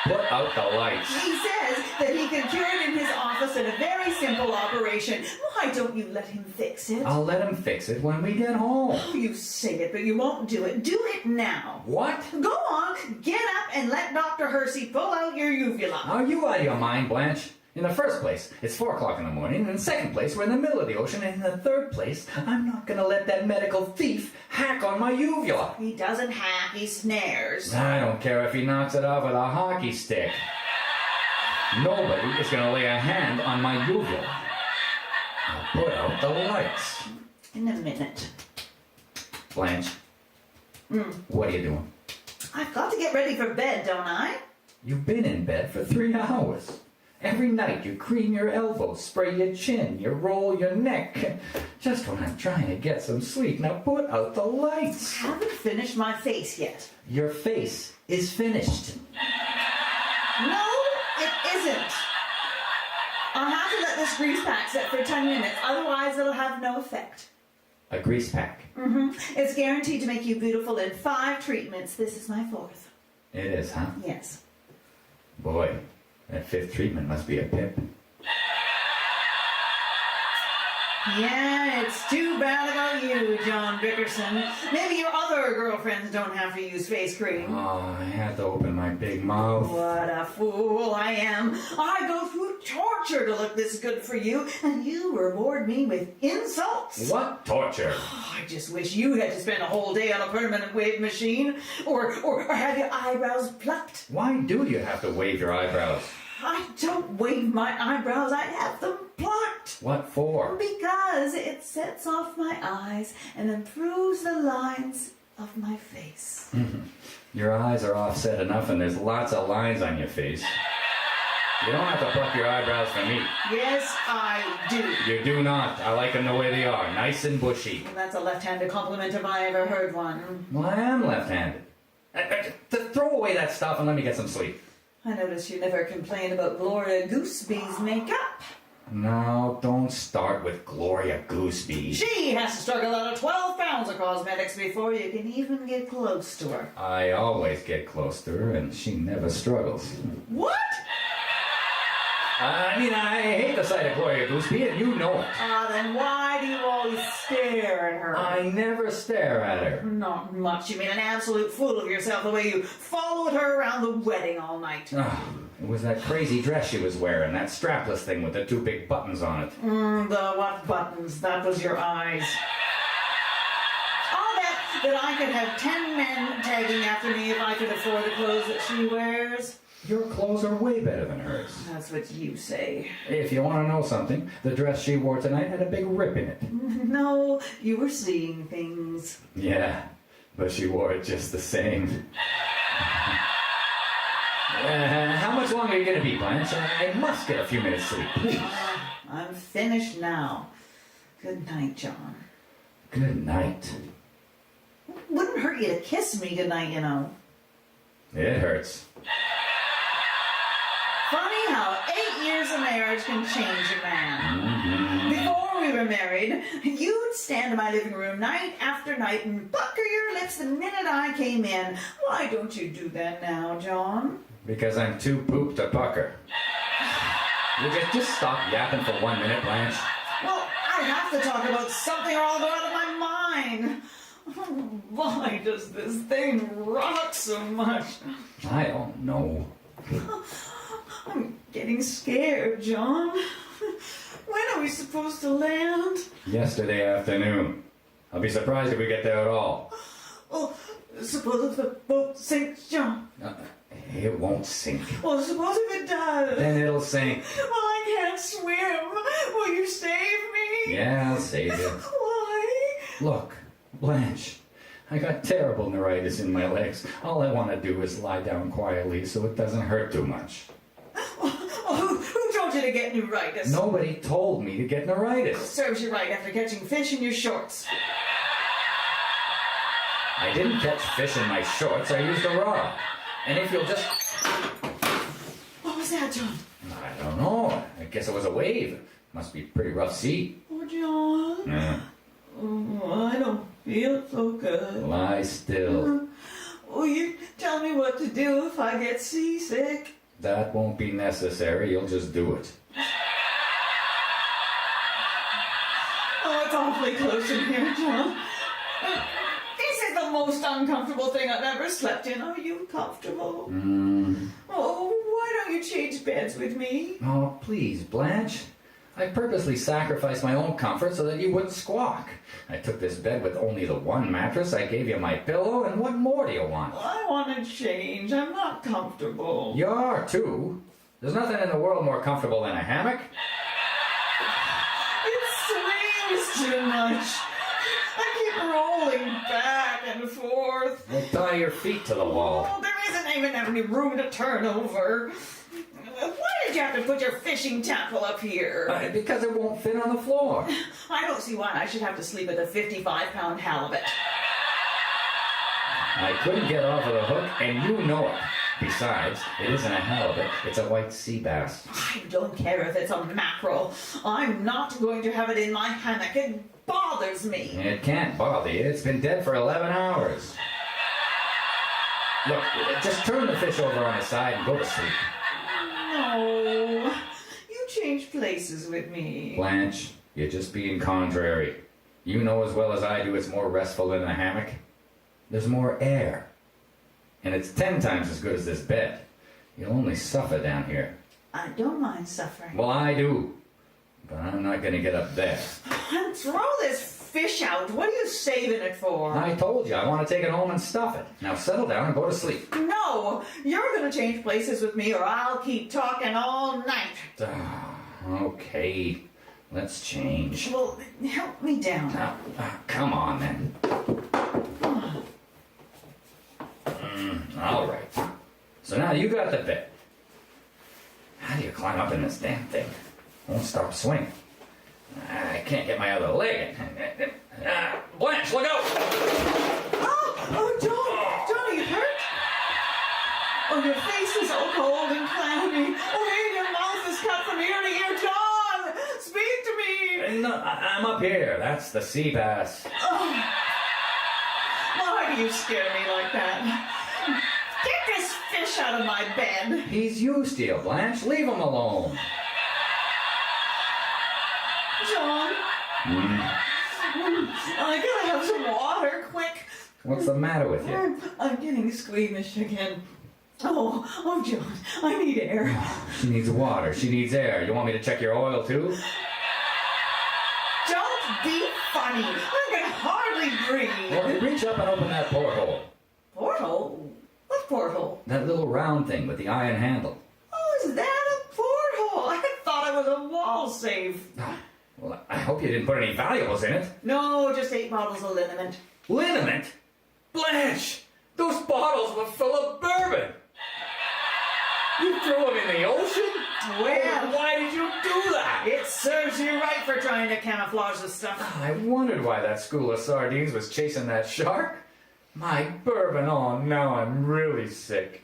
Put out the lights. He says that he can cure it in his office in a very simple operation. Why don't you let him fix it? I'll let him fix it when we get home. You say it, but you won't do it. Do it now. What? Go on, get up and let Dr. Hersey pull out your uvula. Are you out of your mind, Blanche? In the first place, it's 4 o'clock in the morning. In the second place, we're in the middle of the ocean. And in the third place, I'm not going to let that medical thief hack on my uvula. He doesn't hack, he snares. I don't care if he knocks it off with a hockey stick. Nobody is going to lay a hand on my uvula. I'll put out the lights. In a minute. Blanche, what are you doing? I've got to get ready for bed, don't I? You've been in bed for 3 hours. Every night you cream your elbows, spray your chin, you roll your neck. Just when I'm trying to get some sleep. Now put out the lights. I haven't finished my face yet. Your face is finished. No, it isn't. I'll have to let this grease pack set for 10 minutes, otherwise it'll have no effect. A grease pack. It's guaranteed to make you beautiful in 5 treatments. This is my 4th. It is, huh? Yes. Boy, that 5th treatment must be a pip. Yeah, it's too bad about you, John Bickerson. Maybe your other girlfriends don't have to use face cream. Oh, I had to open my big mouth. What a fool I am. I go through torture to look this good for you, and you reward me with insults. What torture? Oh, I just wish you had to spend a whole day on a permanent wave machine, or have your eyebrows plucked. Why do you have to wave your eyebrows? I don't wave my eyebrows, I have them plucked. What for? Because it sets off my eyes and improves the lines of my face. Your eyes are offset enough and there's lots of lines on your face. You don't have to pluck your eyebrows for me. Yes, I do. You do not. I like them the way they are, nice and bushy. And that's a left-handed compliment if I ever heard one. Well, I am left-handed. Throw away that stuff and let me get some sleep. I notice you never complained about Gloria Gooseby's makeup. No, don't start with Gloria Gooseby. She has to struggle out of 12 pounds of cosmetics before you can even get close to her. I always get close to her and she never struggles. What? I mean, I hate the sight of Gloria Gooseby and you know it. Then why do you always stare at her? I never stare at her. Not much. You made an absolute fool of yourself the way you followed her around the wedding all night. Oh, it was that crazy dress she was wearing, that strapless thing with the 2 big buttons on it. The what buttons? That was your eyes. I'll bet that I could have 10 men tagging after me if I could afford the clothes that she wears. Your clothes are way better than hers. That's what you say. If you want to know something, the dress she wore tonight had a big rip in it. No, you were seeing things. Yeah, but she wore it just the same. How much longer are you going to be, Blanche? I must get a few minutes sleep, please. I'm finished now. Good night, John. Good night. Wouldn't hurt you to kiss me goodnight, you know. It hurts. Funny how 8 years of marriage can change a man. Before we were married, you'd stand in my living room night after night and pucker your lips the minute I came in. Why don't you do that now, John? Because I'm too pooped to pucker. Would you just stop yapping for 1 minute, Blanche? Well, I have to talk about something or I'll go out of my mind. Why does this thing rock so much? I don't know. I'm getting scared, John. When are we supposed to land? Yesterday afternoon. I'll be surprised if we get there at all. Well, suppose if the boat sinks, John. It won't sink. Well, suppose if it does. Then it'll sink. Well, I can't swim. Will you save me? Yeah, I'll save you. Why? Look, Blanche, I got terrible neuritis in my legs. All I want to do is lie down quietly so it doesn't hurt too much. Who told you to get neuritis? Nobody told me to get neuritis. Serves you right after catching fish in your shorts. I didn't catch fish in my shorts. I used a rod. And if you'll just... What was that, John? I don't know. I guess it was a wave. Must be a pretty rough sea. Oh, John. Yeah. Oh, I don't feel so good. Lie still. Will you tell me what to do if I get seasick? That won't be necessary. You'll just do it. Oh, it's awfully close in here, John. This is the most uncomfortable thing I've ever slept in. Are you comfortable? Oh, why don't you change beds with me? Oh, please, Blanche. I purposely sacrificed my own comfort so that you wouldn't squawk. I took this bed with only the one mattress. I gave you my pillow, and what more do you want? I want to change. I'm not comfortable. You are, too. There's nothing in the world more comfortable than a hammock. It swings too much. I keep rolling back and forth. Well, tie your feet to the wall. Oh, there isn't even any room to turn over. Why did you have to put your fishing tackle up here? Because it won't fit on the floor. I don't see why I should have to sleep with a 55-pound halibut. I couldn't get off of the hook, and you know it. Besides, it isn't a halibut, it's a white sea bass. I don't care if it's a mackerel. I'm not going to have it in my hammock. It bothers me. It can't bother you. It's been dead for 11 hours. Look, just turn the fish over on its side and go to sleep. No. You change places with me. Blanche, you're just being contrary. You know as well as I do it's more restful than a hammock. There's more air. And it's 10 times as good as this bed. You'll only suffer down here. I don't mind suffering. Well, I do. But I'm not going to get up there. And throw this fish out. What are you saving it for? I told you, I want to take it home and stuff it. Now settle down and go to sleep. No, you're going to change places with me or I'll keep talking all night. Okay, let's change. Well, help me down. Now, come on then. All right. So now you got the bed. How do you climb up in this damn thing? Won't stop swinging. I can't get my other leg in. Blanche, look out! Oh, John, are you hurt? Oh, your face is all cold and clammy. Oh, and your mouth is cut from ear to ear. John, speak to me. No, I'm up here. That's the sea bass. Why do you scare me like that? Get this fish out of my bed. He's used to you, Blanche. Leave him alone. John, I gotta have some water, quick. What's the matter with you? I'm getting squeamish again. Oh, John, I need air. She needs water. She needs air. You want me to check your oil, too? Don't be funny. I can hardly breathe. Well, reach up and open that porthole. Porthole? What porthole? That little round thing with the iron handle. Oh, is that a porthole? I thought it was a wall safe. Well, I hope you didn't put any valuables in it. No, just 8 bottles of liniment. Liniment? Blanche! Those bottles were full of bourbon! You threw them in the ocean? Well, why did you do that? it serves you right for trying to camouflage the stuff. I wondered why that school of sardines was chasing that shark. My bourbon, oh, now I'm really sick.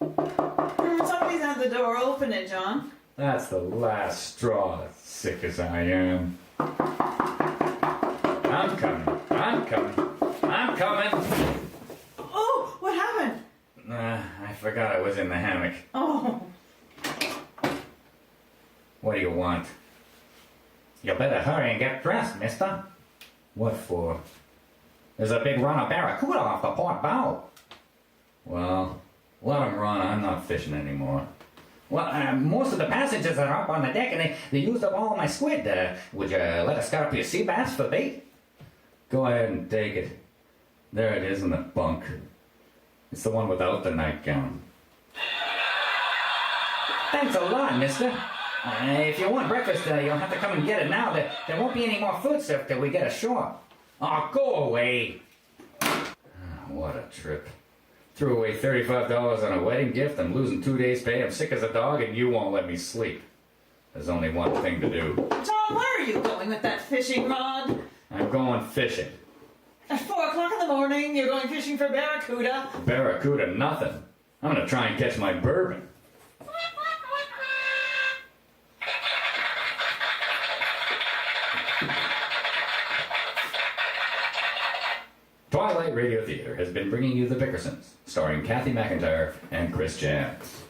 Somebody's at the door. Open it, John. That's the last straw, as sick as I am. I'm coming. Oh, what happened? I forgot I was in the hammock. Oh, What do you want? You better hurry and get dressed, mister. What for? There's a big run of barracuda off the port bow. Well, let them run. I'm not fishing anymore. Well, most of the passengers are up on the deck and they used up all my squid. Would you let us cut up your sea bass for bait? Go ahead and take it. There it is in the bunk. It's the one without the nightgown. Thanks a lot, mister. If you want breakfast, you'll have to come and get it now. There won't be any more food served till we get ashore. Oh, go away. What a trip. Threw away $35 on a wedding gift. I'm losing 2 days' pay. I'm sick as a dog, and you won't let me sleep. There's only one thing to do. Tom, where are you going with that fishing rod? I'm going fishing. At 4 o'clock in the morning, you're going fishing for barracuda? Barracuda, nothing. I'm gonna try and catch my bourbon. Twilight Radio Theater has been bringing you The Bickersons, starring Kathy McIntyre and Chris Jans.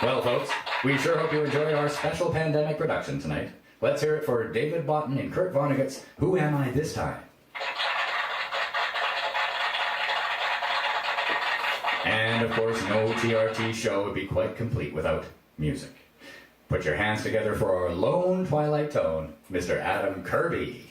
Well, folks, we sure hope you enjoyed our special pandemic production tonight. Let's hear it for David Botten and Kurt Vonnegut's Who Am I This Time? And, of course, no TRT show would be quite complete without music. Put your hands together for our lone Twilight tone, Mr. Adam Kirby.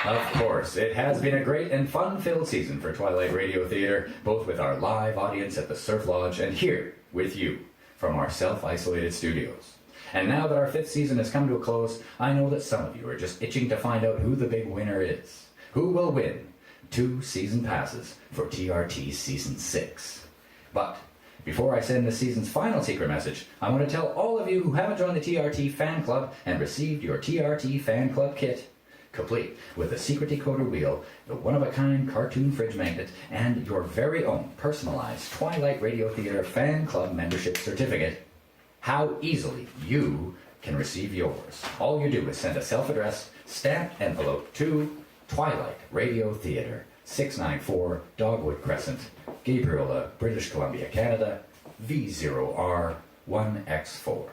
Of course, it has been a great and fun-filled season for Twilight Radio Theater, both with our live audience at the Surf Lodge and here with you from our self-isolated studios. And now that our 5th season has come to a close, I know that some of you are just itching to find out who the big winner is. Who will win 2 season passes for TRT Season 6. But before I send this season's final secret message, I want to tell all of you who haven't joined the TRT Fan Club and received your TRT Fan Club kit, complete with the secret decoder wheel, the one-of-a-kind cartoon fridge magnet, and your very own personalized Twilight Radio Theater Fan Club membership certificate, how easily you can receive yours. All you do is send a self-addressed, stamped envelope to Twilight Radio Theater, 694 Dogwood Crescent, Gabriola, British Columbia, Canada, V0R1X4.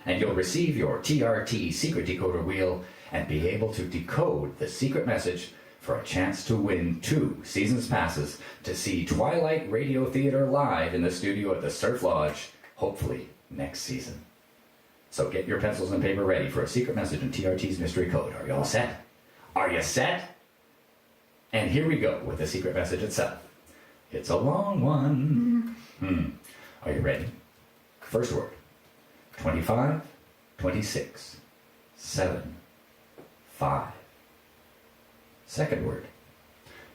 And you'll receive your TRT secret decoder wheel and be able to decode the secret message for a chance to win 2 seasons passes to see Twilight Radio Theater live in the studio at the Surf Lodge, hopefully next season. So get your pencils and paper ready for a secret message in TRT's mystery code. Are you all set? Are you set? And here we go with the secret message itself. It's a long one. Are you ready? First word. 25, 26, 7, 5. Second word.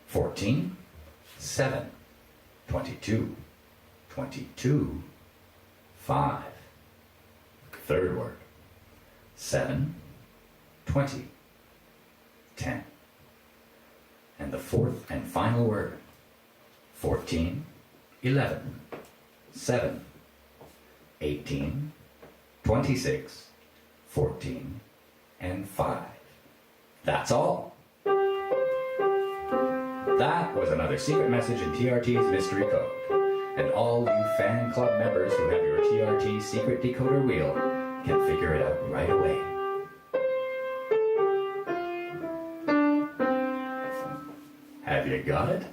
14, 7, 22, 22, 5. Third word. 7, 20, 10. And the fourth and final word. 14, 11, 7, 18, 26, 14, and 5. That's all. That was another secret message in TRT's mystery code. And all you fan club members who have your TRT secret decoder wheel can figure it out right away. Have you got it?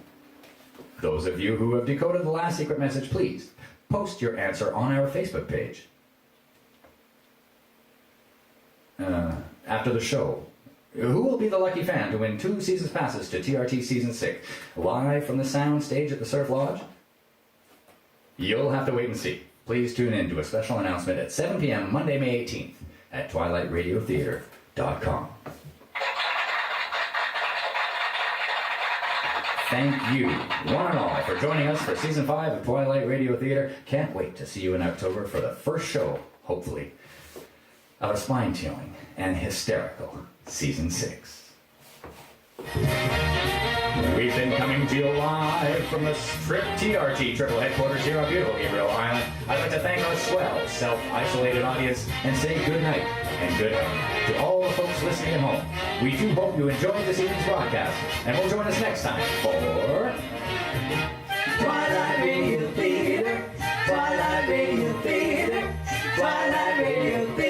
Those of you who have decoded the last secret message, please post your answer on our Facebook page. After the show, who will be the lucky fan to win 2 seasons passes to TRT Season 6, live from the sound stage at the Surf Lodge? You'll have to wait and see. Please tune in to a special announcement at 7 p.m. Monday, May 18th at twilightradiotheater.com. Thank you, one and all, for joining us for Season 5 of Twilight Radio Theater. Can't wait to see you in October for the first show, hopefully, of a spine-tingling and hysterical Season 6. We've been coming to you live from the Strip TRT Triple Headquarters here on beautiful Gabriel Island. I'd like to thank our swell, self-isolated audience and say good night and good health to all the folks listening at home. We do hope you enjoyed this evening's broadcast, and will join us next time for Twilight Radio Theater, Twilight Radio Theater, Twilight Radio Theater.